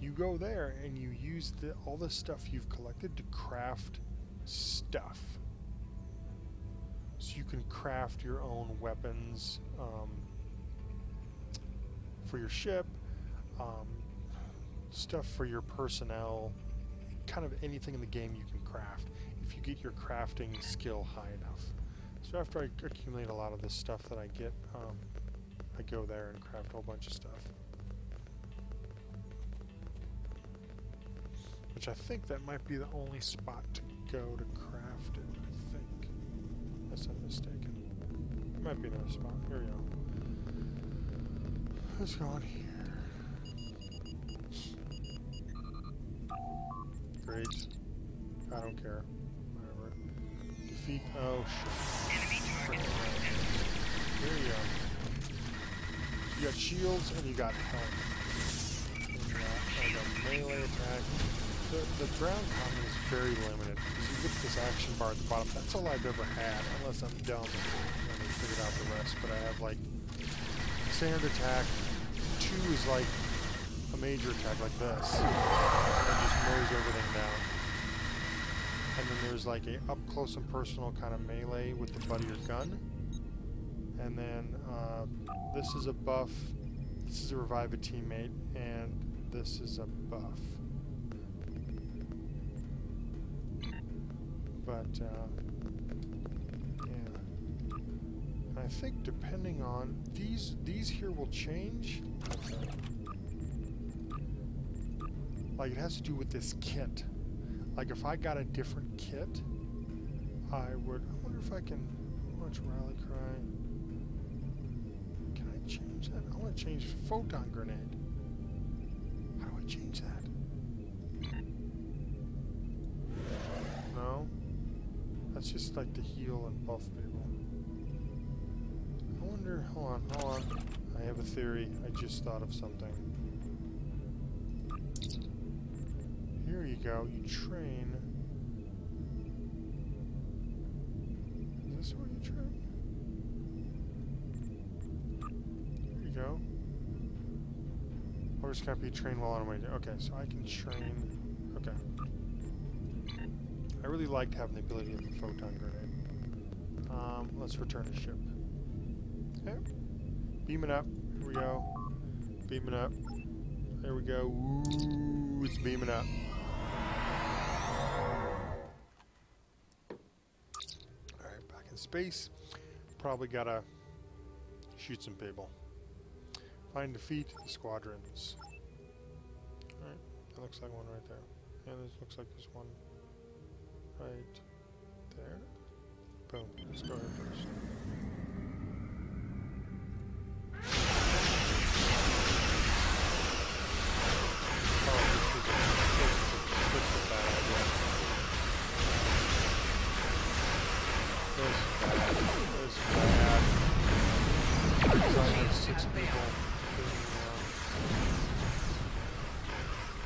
Speaker 1: You go there and you use all the stuff you've collected to craft stuff. So you can craft your own weapons, for your ship, stuff for your personnel, kind of anything in the game you can craft if you get your crafting skill high enough. So after I accumulate a lot of this stuff that I get, I go there and craft a whole bunch of stuff. Which I think that might be the only spot to go to craft it, I think. Unless I'm mistaken. There might be another spot. Here we go. Let's go on here. Great. I don't care. Whatever. Defeat. Oh, shit. Here you go. You got shields and you got health. And you got a melee attack. The ground combat is very limited. Because you get this action bar at the bottom. That's all I've ever had, unless I'm dumb and I figured out the rest. But I have like standard attack. 2 is like a major attack like this. And just mows everything down. And then there's like a up close and personal kind of melee with the butt of your gun. And then this is a buff. This is a revive a teammate, and this is a buff. But yeah. And I think depending on these here will change. Okay. Like it has to do with this kit. Like if I got a different kit, I wonder if I can watch Rally Cry. Can I change that? I want to change Photon Grenade. How do I change that? No? That's just like to heal and buff people. I wonder, hold on. I have a theory. I just thought of something. Here you go. You train. Is this where you train? There you go. Or just can't be trained while on my way. Okay, so I can train. Okay. I really liked having the ability of the photon grenade. Let's return to ship. Okay. Beaming up. Here we go. Beaming up. There we go. Ooh, it's beaming up. Alright, back in space. Probably gotta shoot some people. Find and defeat the squadrons. Alright, That looks like one right there. And this looks like this one right there. Boom. Let's go here first. Oh, this is a bad idea. This is bad. This is bad. Because I have 6 people.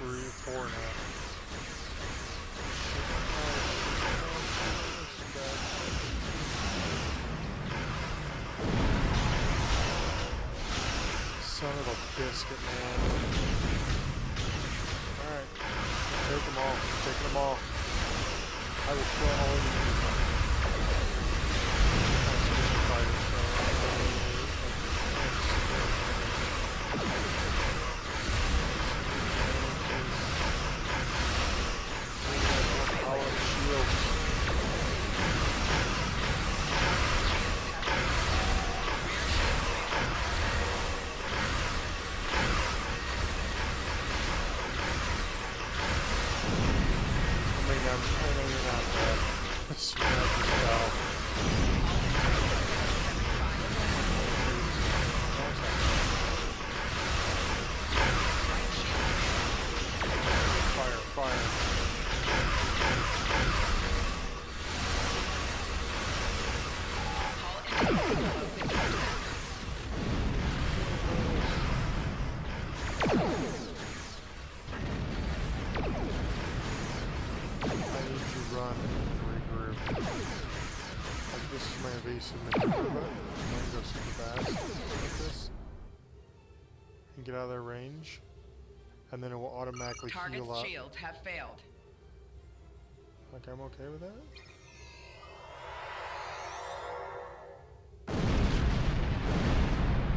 Speaker 1: 3, 4 now. Son of a biscuit, man. Alright. Take them all. I'm taking them all. I will kill all of you. I'm a fighter, so get out of their range, and then it will automatically
Speaker 2: Target's
Speaker 1: heal up.
Speaker 2: shields have failed.
Speaker 1: Like, I'm okay with that?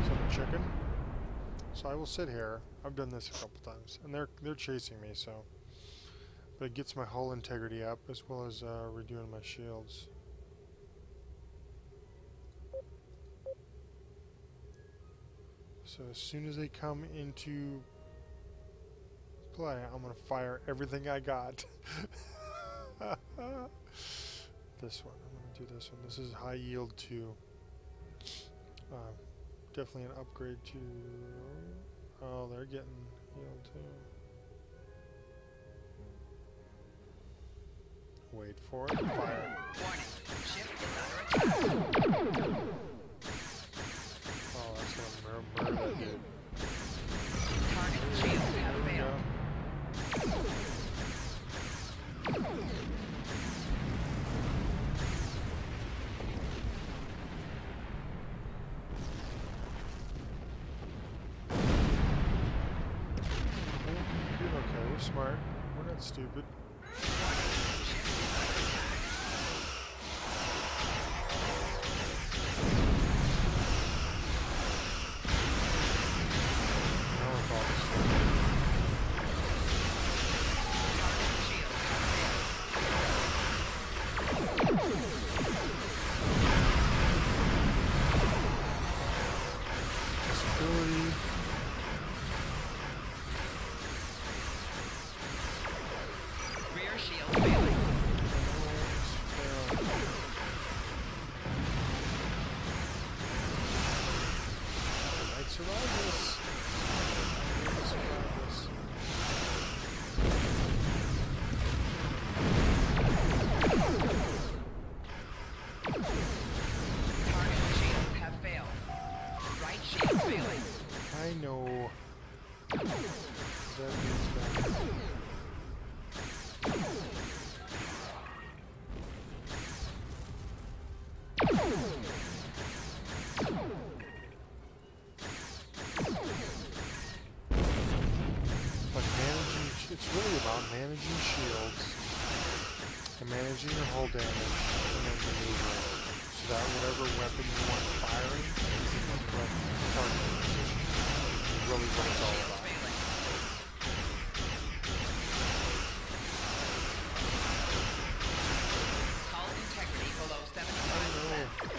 Speaker 1: So the chicken. So I will sit here. I've done this a couple times, and they're chasing me, so. But it gets my hull integrity up as well as redoing my shields. So as soon as they come into play, I'm gonna fire everything I got. This one, I'm gonna do this one. This is high yield 2. Definitely an upgrade to. Oh, they're getting yield 2. Wait for it. Fire.
Speaker 2: Warning. Ship is under attack.
Speaker 1: Oh, that's gonna murder that dude.
Speaker 2: Target's shields have failed.
Speaker 1: Okay, we're smart. We're not stupid.
Speaker 2: Rear shield failing.
Speaker 1: I might survive this. I might survive this.
Speaker 2: Target shields have failed. Right shield failing.
Speaker 1: I know. That means that. Like managing, it's really about managing shields and managing your hull damage and then maneuvering so that whatever weapon you want firing is in the correct target position. Is really what it's all about.
Speaker 2: Hull integrity below 75%.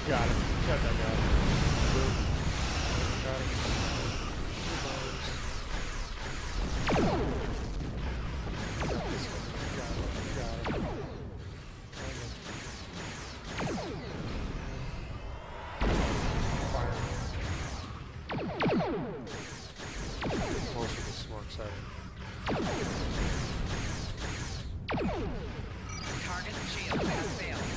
Speaker 1: Got it. Got that guy. Boom. Got him. Got this one. Got him. Got him. Fire. Most of this is more exciting.
Speaker 2: Target shield has failed.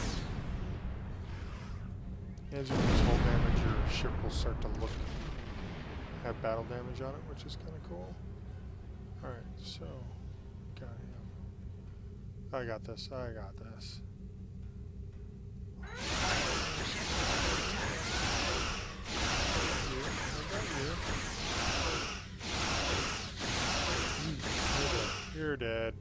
Speaker 1: As you use hull damage, your ship will start to have battle damage on it, which is kind of cool. Alright, so, got him. I got this, I got this. You're dead.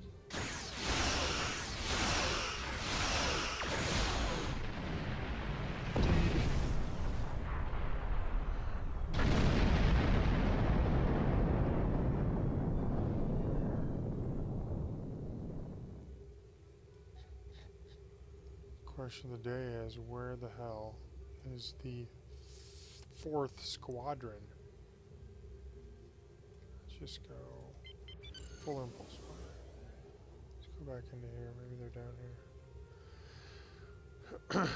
Speaker 1: Question of the day is, where the hell is the 4th Squadron? Let's just go full impulse fire. Let's go back into here. Maybe they're down here.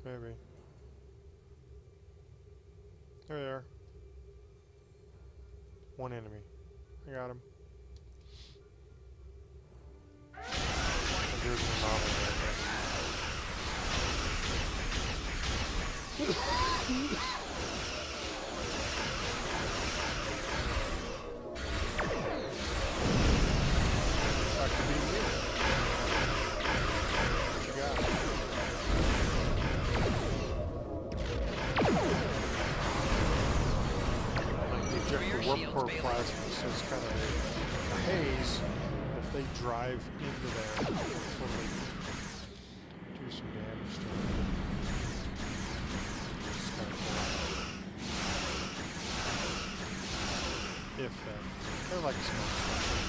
Speaker 1: Maybe. There they are. One enemy. I got him. There's an anomaly right there. That could be you. What you got? Like they eject the warp core plasma, so it's kind of a haze. If they drive into there, they'll totally do some damage to it. Which is kind of cool. If that. They're like a smoke screen.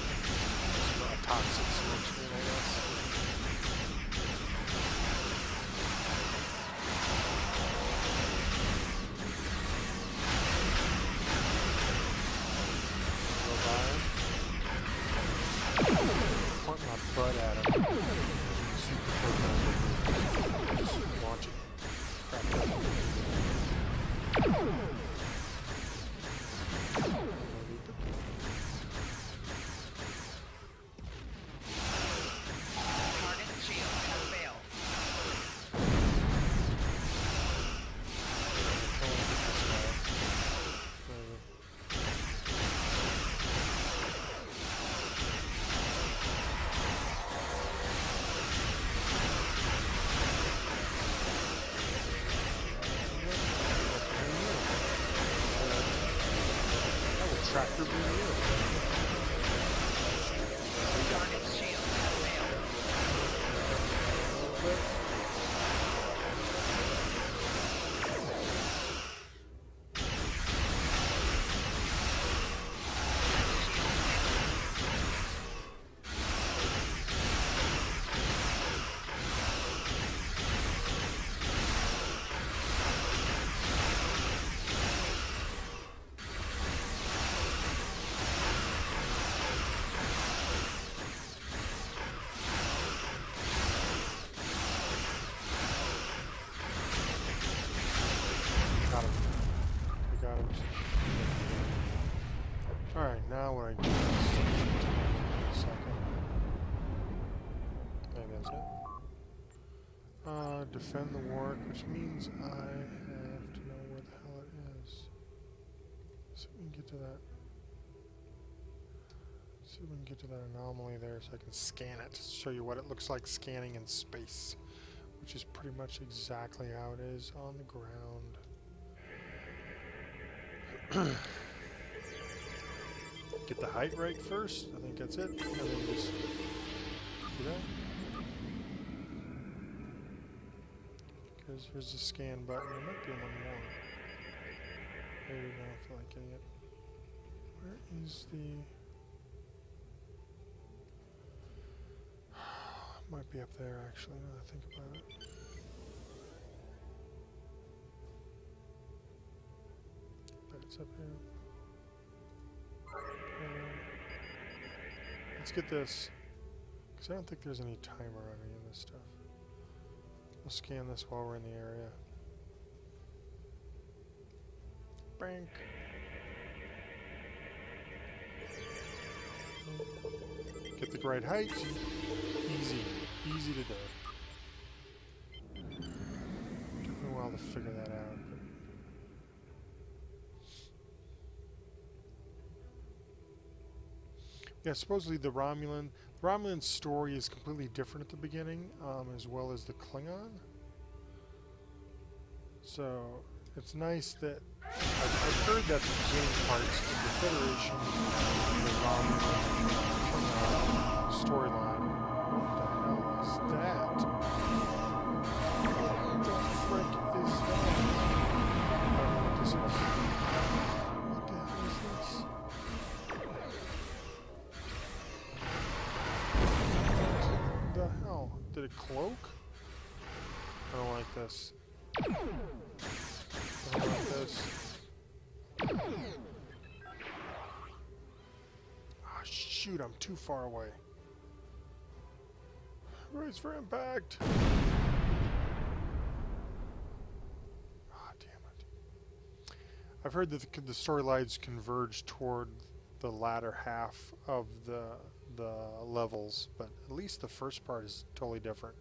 Speaker 1: A toxic smoke screen, I guess. Go by. Point my butt at him. Super program. Just launch it. Crap.
Speaker 2: Target shield has failed.
Speaker 1: Tractor beam you.
Speaker 2: Target shield has failed.
Speaker 1: Got him. We got him. Alright, now what I do is a second. Maybe that's it. Defend the warp, which means I have to know where the hell it is. So we can get to that. See if we can get to that anomaly there so I can scan it. Show you what it looks like scanning in space. Which is pretty much exactly how it is on the ground. Get the height right first. I think that's it. And then just do that. Because here's the scan button. There might be one more. Maybe we don't feel like getting it. Where is the... Might be up there, actually, now that I think about it. Bet it's up here. Let's get this, because I don't think there's any timer on any of this stuff. We'll scan this while we're in the area. Bank. Get the right height. Easy. Easy to do. Took me a while to figure that out. Yeah, supposedly the Romulan story is completely different at the beginning, as well as the Klingon. So it's nice that I've heard that the beginning parts of the Federation, the Romulan storyline. What the hell is that? What the frick is that? I don't know what this is. What the hell is this? What the hell? Did it cloak? I don't like this. I don't like this. Ah, shoot, I'm too far away. Brace for impact. Ah, damn it. I've heard that the storylines converge toward the latter half of the levels, but at least the first part is totally different.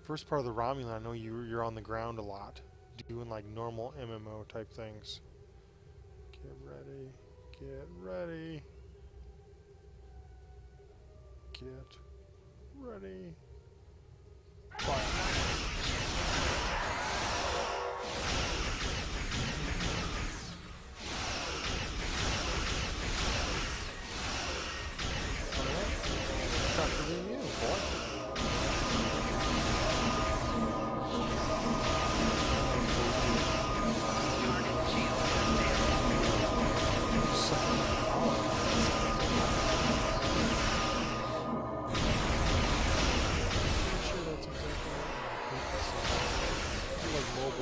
Speaker 1: First part of the Romulan, I know you're on the ground a lot, doing like normal MMO type things. Get ready. Get ready. Get ready. Fire. Tractor beam you, boy.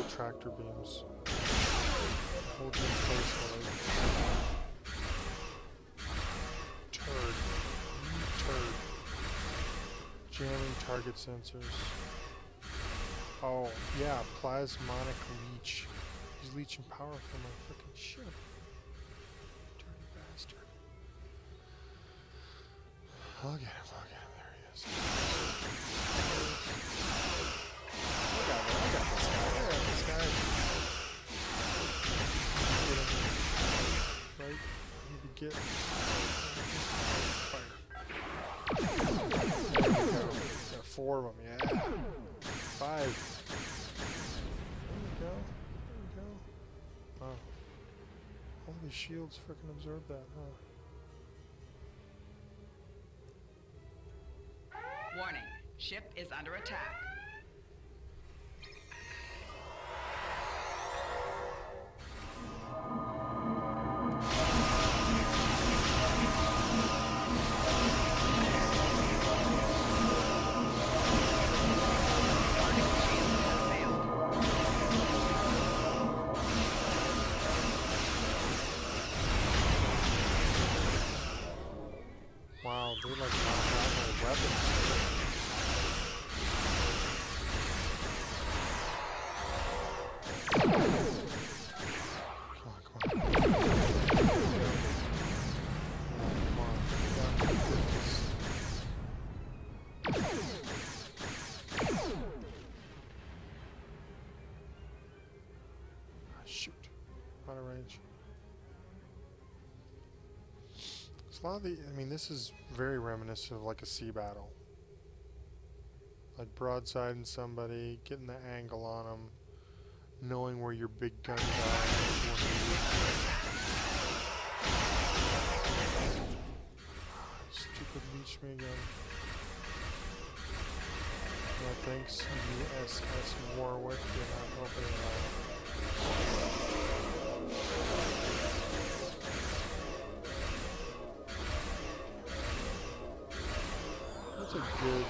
Speaker 1: Tractor beams. Hold them place while I... Turd. Turd. Jamming target sensors. Oh, yeah, plasmonic leech. He's leeching power from my frickin' ship. Dirty bastard. I'll get him, there he is. I got this guy. This guy. Right? Maybe get fire. There we go. Got 4 of them, yeah. 5. There we go. There we go. Wow. All these shields frickin' absorb that, huh?
Speaker 2: Warning. Ship is under attack.
Speaker 1: Wow, they like knock out my weapons. Come on, come on. Come on. Shoot. Out of range. A lot of the, I mean, this is very reminiscent of like a sea battle. Like broadsiding somebody, getting the angle on them, knowing where your big guns are. Stupid leech me again. No thanks, USS Warwick. You're not helping at all. That's a good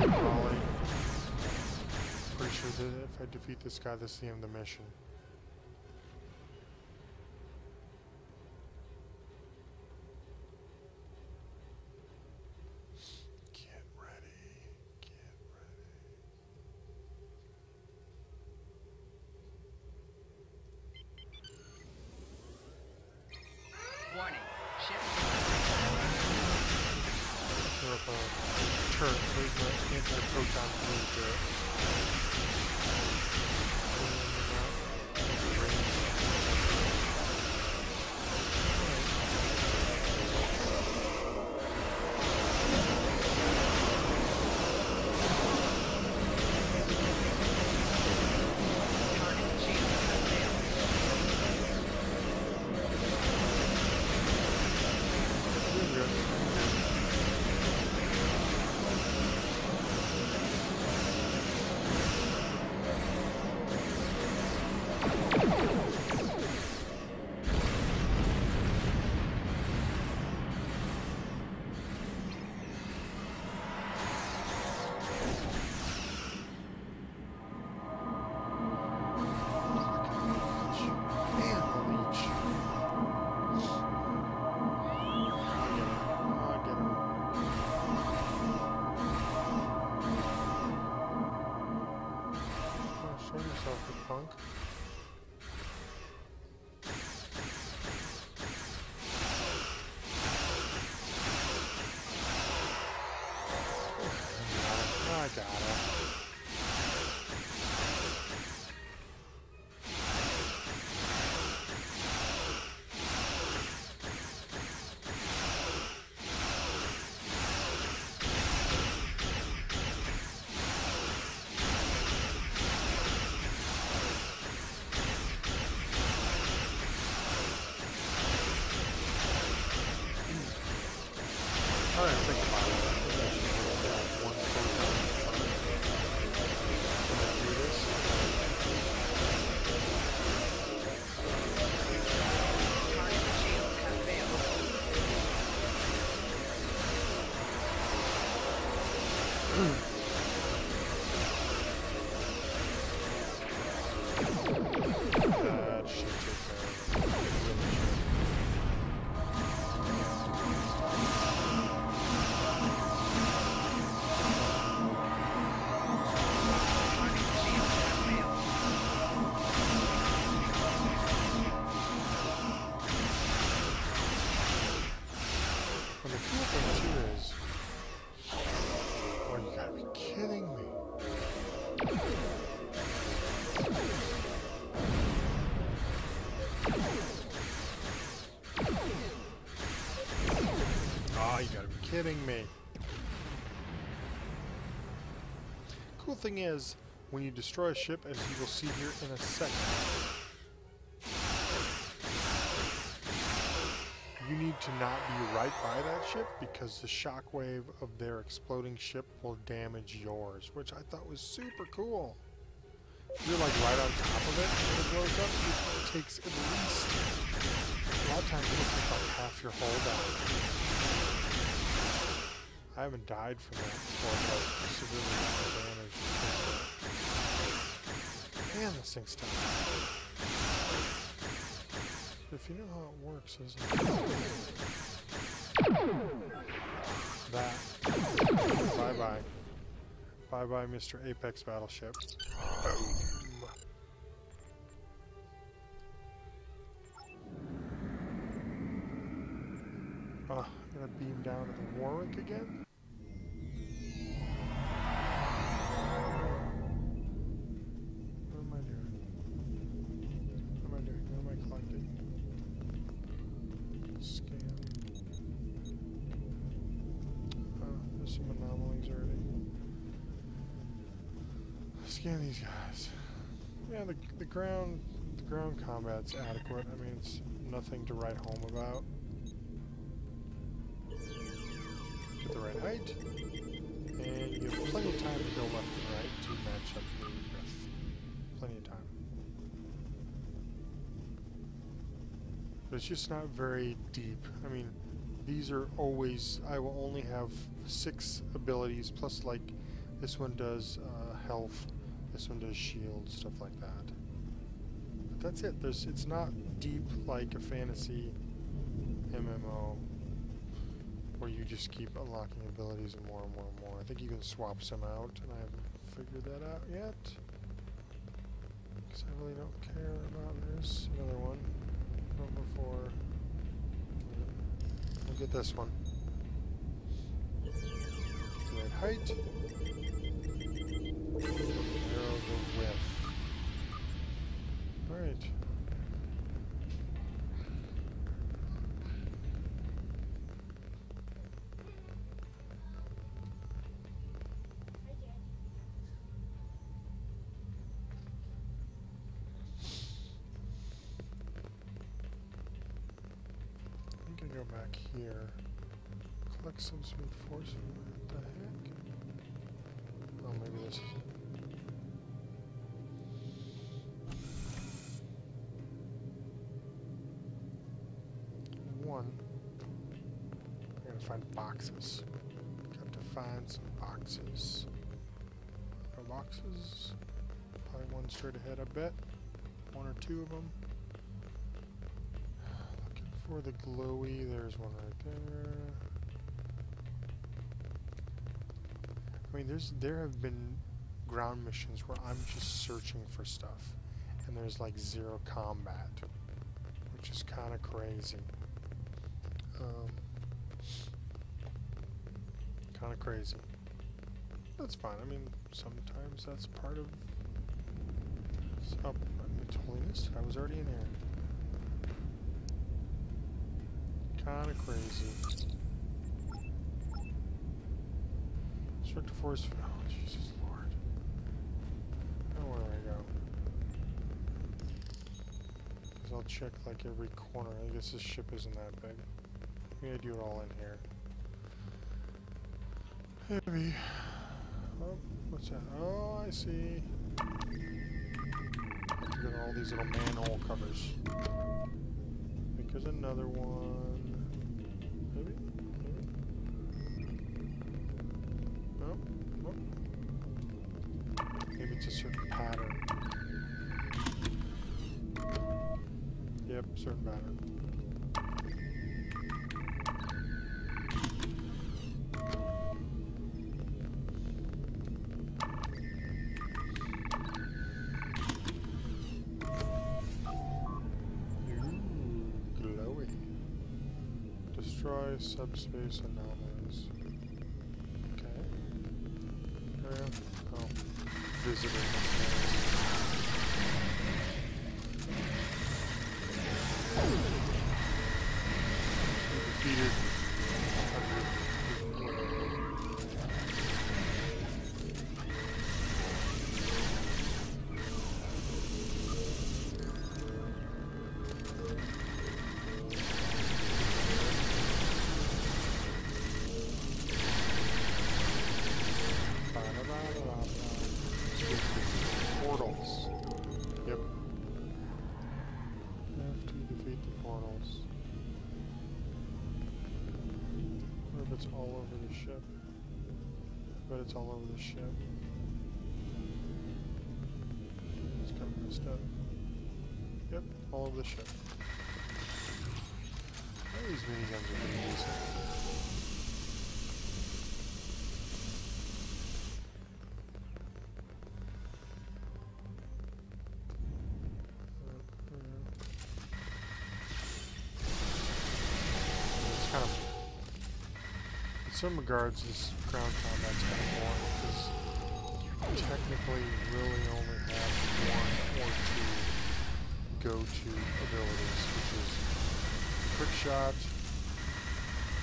Speaker 1: Raleigh. Pretty sure that if I defeat this guy, this is the end of the mission. Get ready. Get ready.
Speaker 2: Warning. Ship.
Speaker 1: Throw up a turret. There's an anti-proton balloon turret.
Speaker 2: Target shields have failed.
Speaker 1: Doing good. Man, the leech. I'll get him. Oh, show yourself, you punk. I got it. I didn't think about it. I think I should hold that one photon when I do this.
Speaker 2: Target shields have failed.
Speaker 1: That should take care of it. It really should.
Speaker 2: Target shields have failed.
Speaker 1: And the cool thing too is, oh, you gotta be kidding me. Oh, you gotta be kidding me. Cool thing is, when you destroy a ship, as you will see here in a second, you need to not be right by that ship because the shockwave of their exploding ship will damage yours, which I thought was super cool. If you're like right on top of it when it blows up, it takes at least, a lot of times it'll take like half your hull down. I haven't died from that before, but severely damaged because of that. Man, this thing's tough. If you know how it works, isn't it? That. Bye-bye. Bye-bye, Mr. Apex Battleship. Boom. Oh, I'm gonna beam down to the Warwick again? What am I doing? What am I doing? What am I collecting? Scan. Oh, there's some anomalies already. Scan these guys. Yeah, the ground combat's adequate. I mean, it's nothing to write home about. Get the right height, and you have plenty of time to go left and right to match up your breath. Plenty of time. But it's just not very deep. I mean, these are always, I will only have 6 abilities plus like This one does health. This one does shield, stuff like that. But that's it. It's not deep like a fantasy MMO where you just keep unlocking abilities and more and more and more. I think you can swap some out, and I haven't figured that out yet. Because I really don't care about this. Another one. Number 4. We'll get this one. The right height. Narrow the width. Alright. Go back here. Collect some Speed Force. What the heck? Oh, maybe this is it. One. I gotta find boxes. Got to find some boxes. No boxes. Probably one straight ahead, I bet. One or two of them. For the glowy, there's one right there. I mean, there have been ground missions where I'm just searching for stuff, and there's like 0 combat, which is kind of crazy. Kind of crazy. That's fine. I mean, sometimes that's part of. Oh, I totally missed it. I was already in here. Kinda crazy. Restricted force. Oh, Jesus Lord. Now where do I go? Because I'll check like every corner. I guess this ship isn't that big. Maybe I do it all in here. Heavy. Oh, what's that? Oh, I see. Got all these little manhole covers. I think there's another one. Maybe? No? Nope. Maybe it's a certain pattern. Yep, certain pattern. Destroy subspace anomalies. Okay. Oh. Visitor. Defeated. Portals. Yep. Have to defeat the portals. What if it's all over the ship? I bet it's all over the ship. It's kind of messed up. Yep, all over the ship. All these miniguns are pretty decent. In some regards, this ground combat's kind of boring because you technically really only have 1 or 2 go-to abilities, which is quick shot,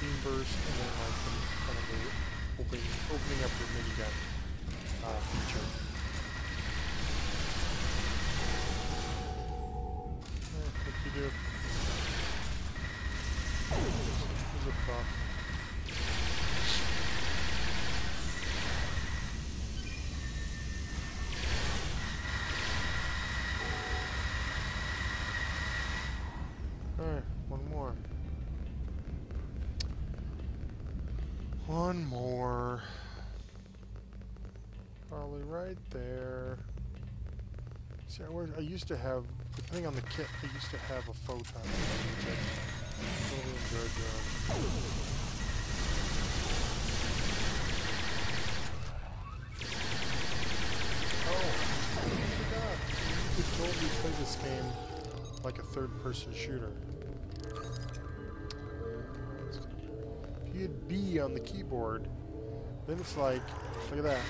Speaker 1: beam burst, and then like kind of the opening up your minigun feature. What do you do? There's a buff. Alright, one more. One more. probably right there. See, I used to have, depending on the kit, I used to have a photon, which I totally enjoyed doing. Oh, I forgot. You could totally play this game like a third-person shooter. If you hit B on the keyboard, then it's like, look at that.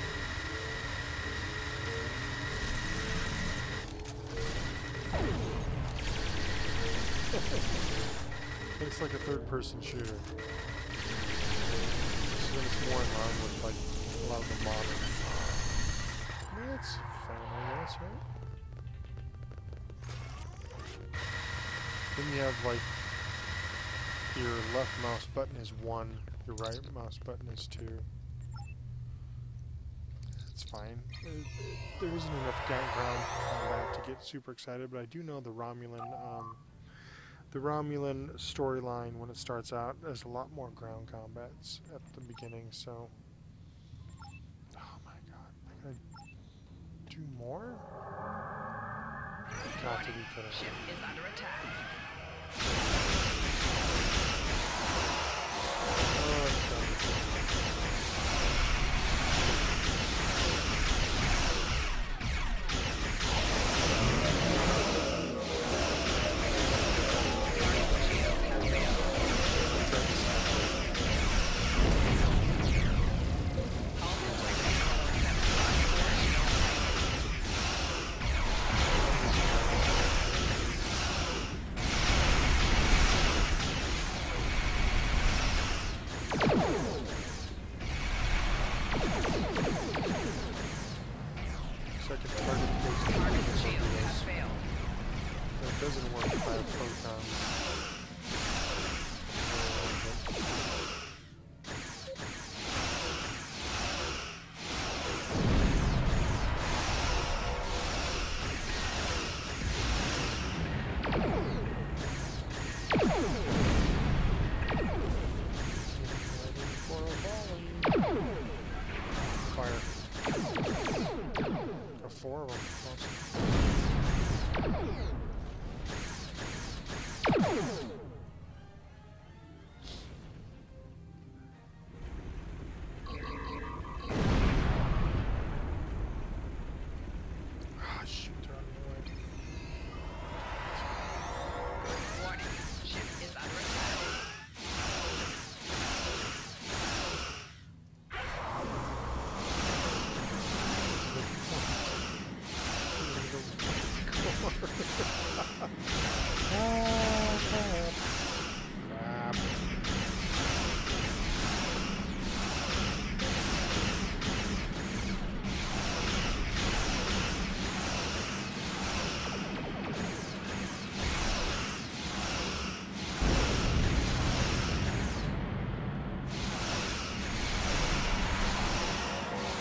Speaker 1: It's like a third-person shooter. So then it's more in line with like a lot of the modern. I mean, it's fun, I guess, right? Then you have like your left mouse button is 1, your right mouse button is 2. It's fine. There isn't enough ground combat to get super excited, but I do know the Romulan storyline when it starts out, there's a lot more ground combats at the beginning, so... Oh my god, I'm gonna do more? Got to be kidding.
Speaker 2: Ship is under attack.
Speaker 1: Oh, it's done. Second target goes
Speaker 2: Target shield has failed.
Speaker 1: That doesn't work if I have photons. Fire. Got 4 of them. Awesome. Ah, shoot, they're out of the way.
Speaker 2: Warning. Ship is under attack.
Speaker 1: Crap.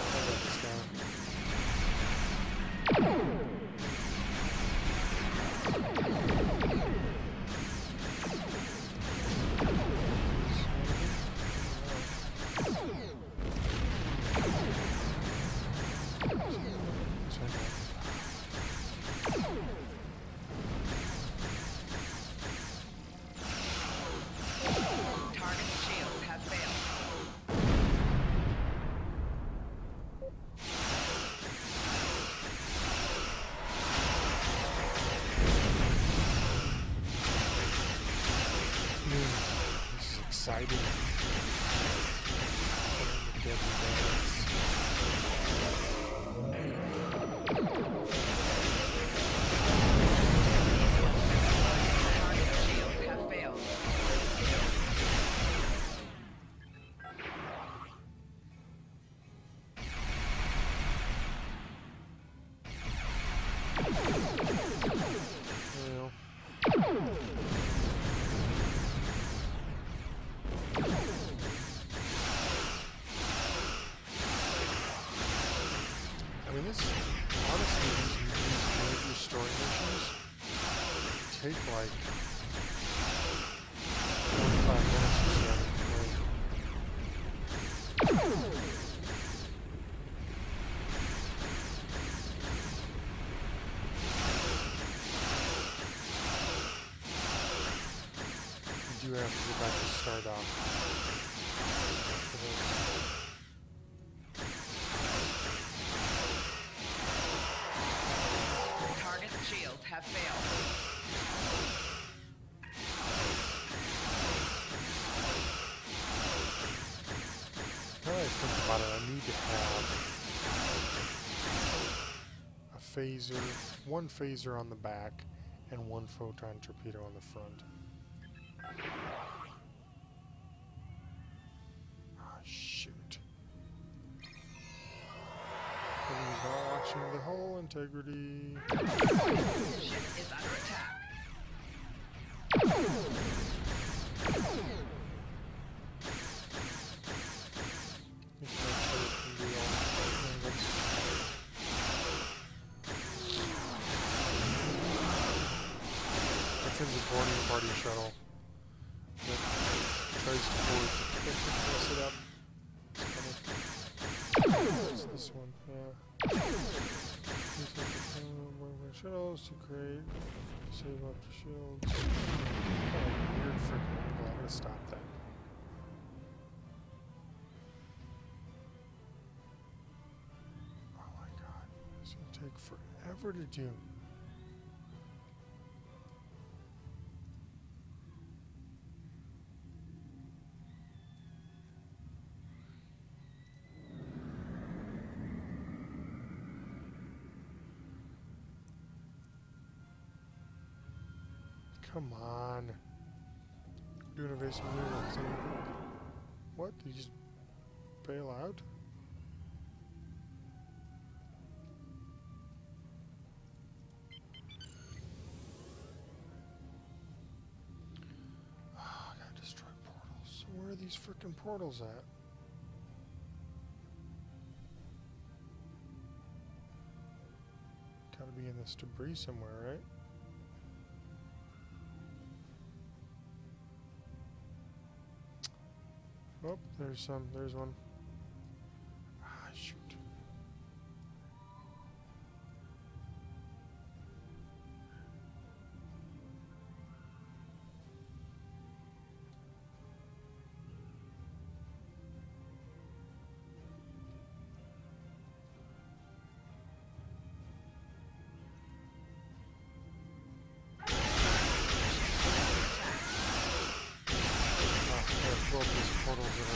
Speaker 1: I got this down.
Speaker 2: Target shield has failed.
Speaker 1: This is exciting. Deadly dance.
Speaker 2: Target shield has failed.
Speaker 1: Well. I mean, this, honestly, these major story missions take like 45 minutes or so. Like, gonna have to go back to start off.
Speaker 2: Target shields have failed.
Speaker 1: Now that I think about it, I need to have a phaser, one phaser on the back, and one photon torpedo on the front. Ah, shoot. He's not watching the hull integrity.
Speaker 2: Ship is under attack.
Speaker 1: That's in the boarding party shuttle that tries to board. Mess it up. It's this one, yeah. Shuttles to create, save up to shields. Oh, weird freaking angle. I'm gonna stop that. Oh my god, it's gonna take forever to do. Come on. Doing evasive maneuvers. What? Did you just bail out? Oh, I gotta destroy portals. So where are these frickin' portals at? Gotta be in this debris somewhere, right? Oh, there's some. There's one. Ah, shoot. These portals that are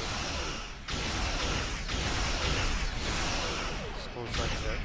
Speaker 1: supposed like that.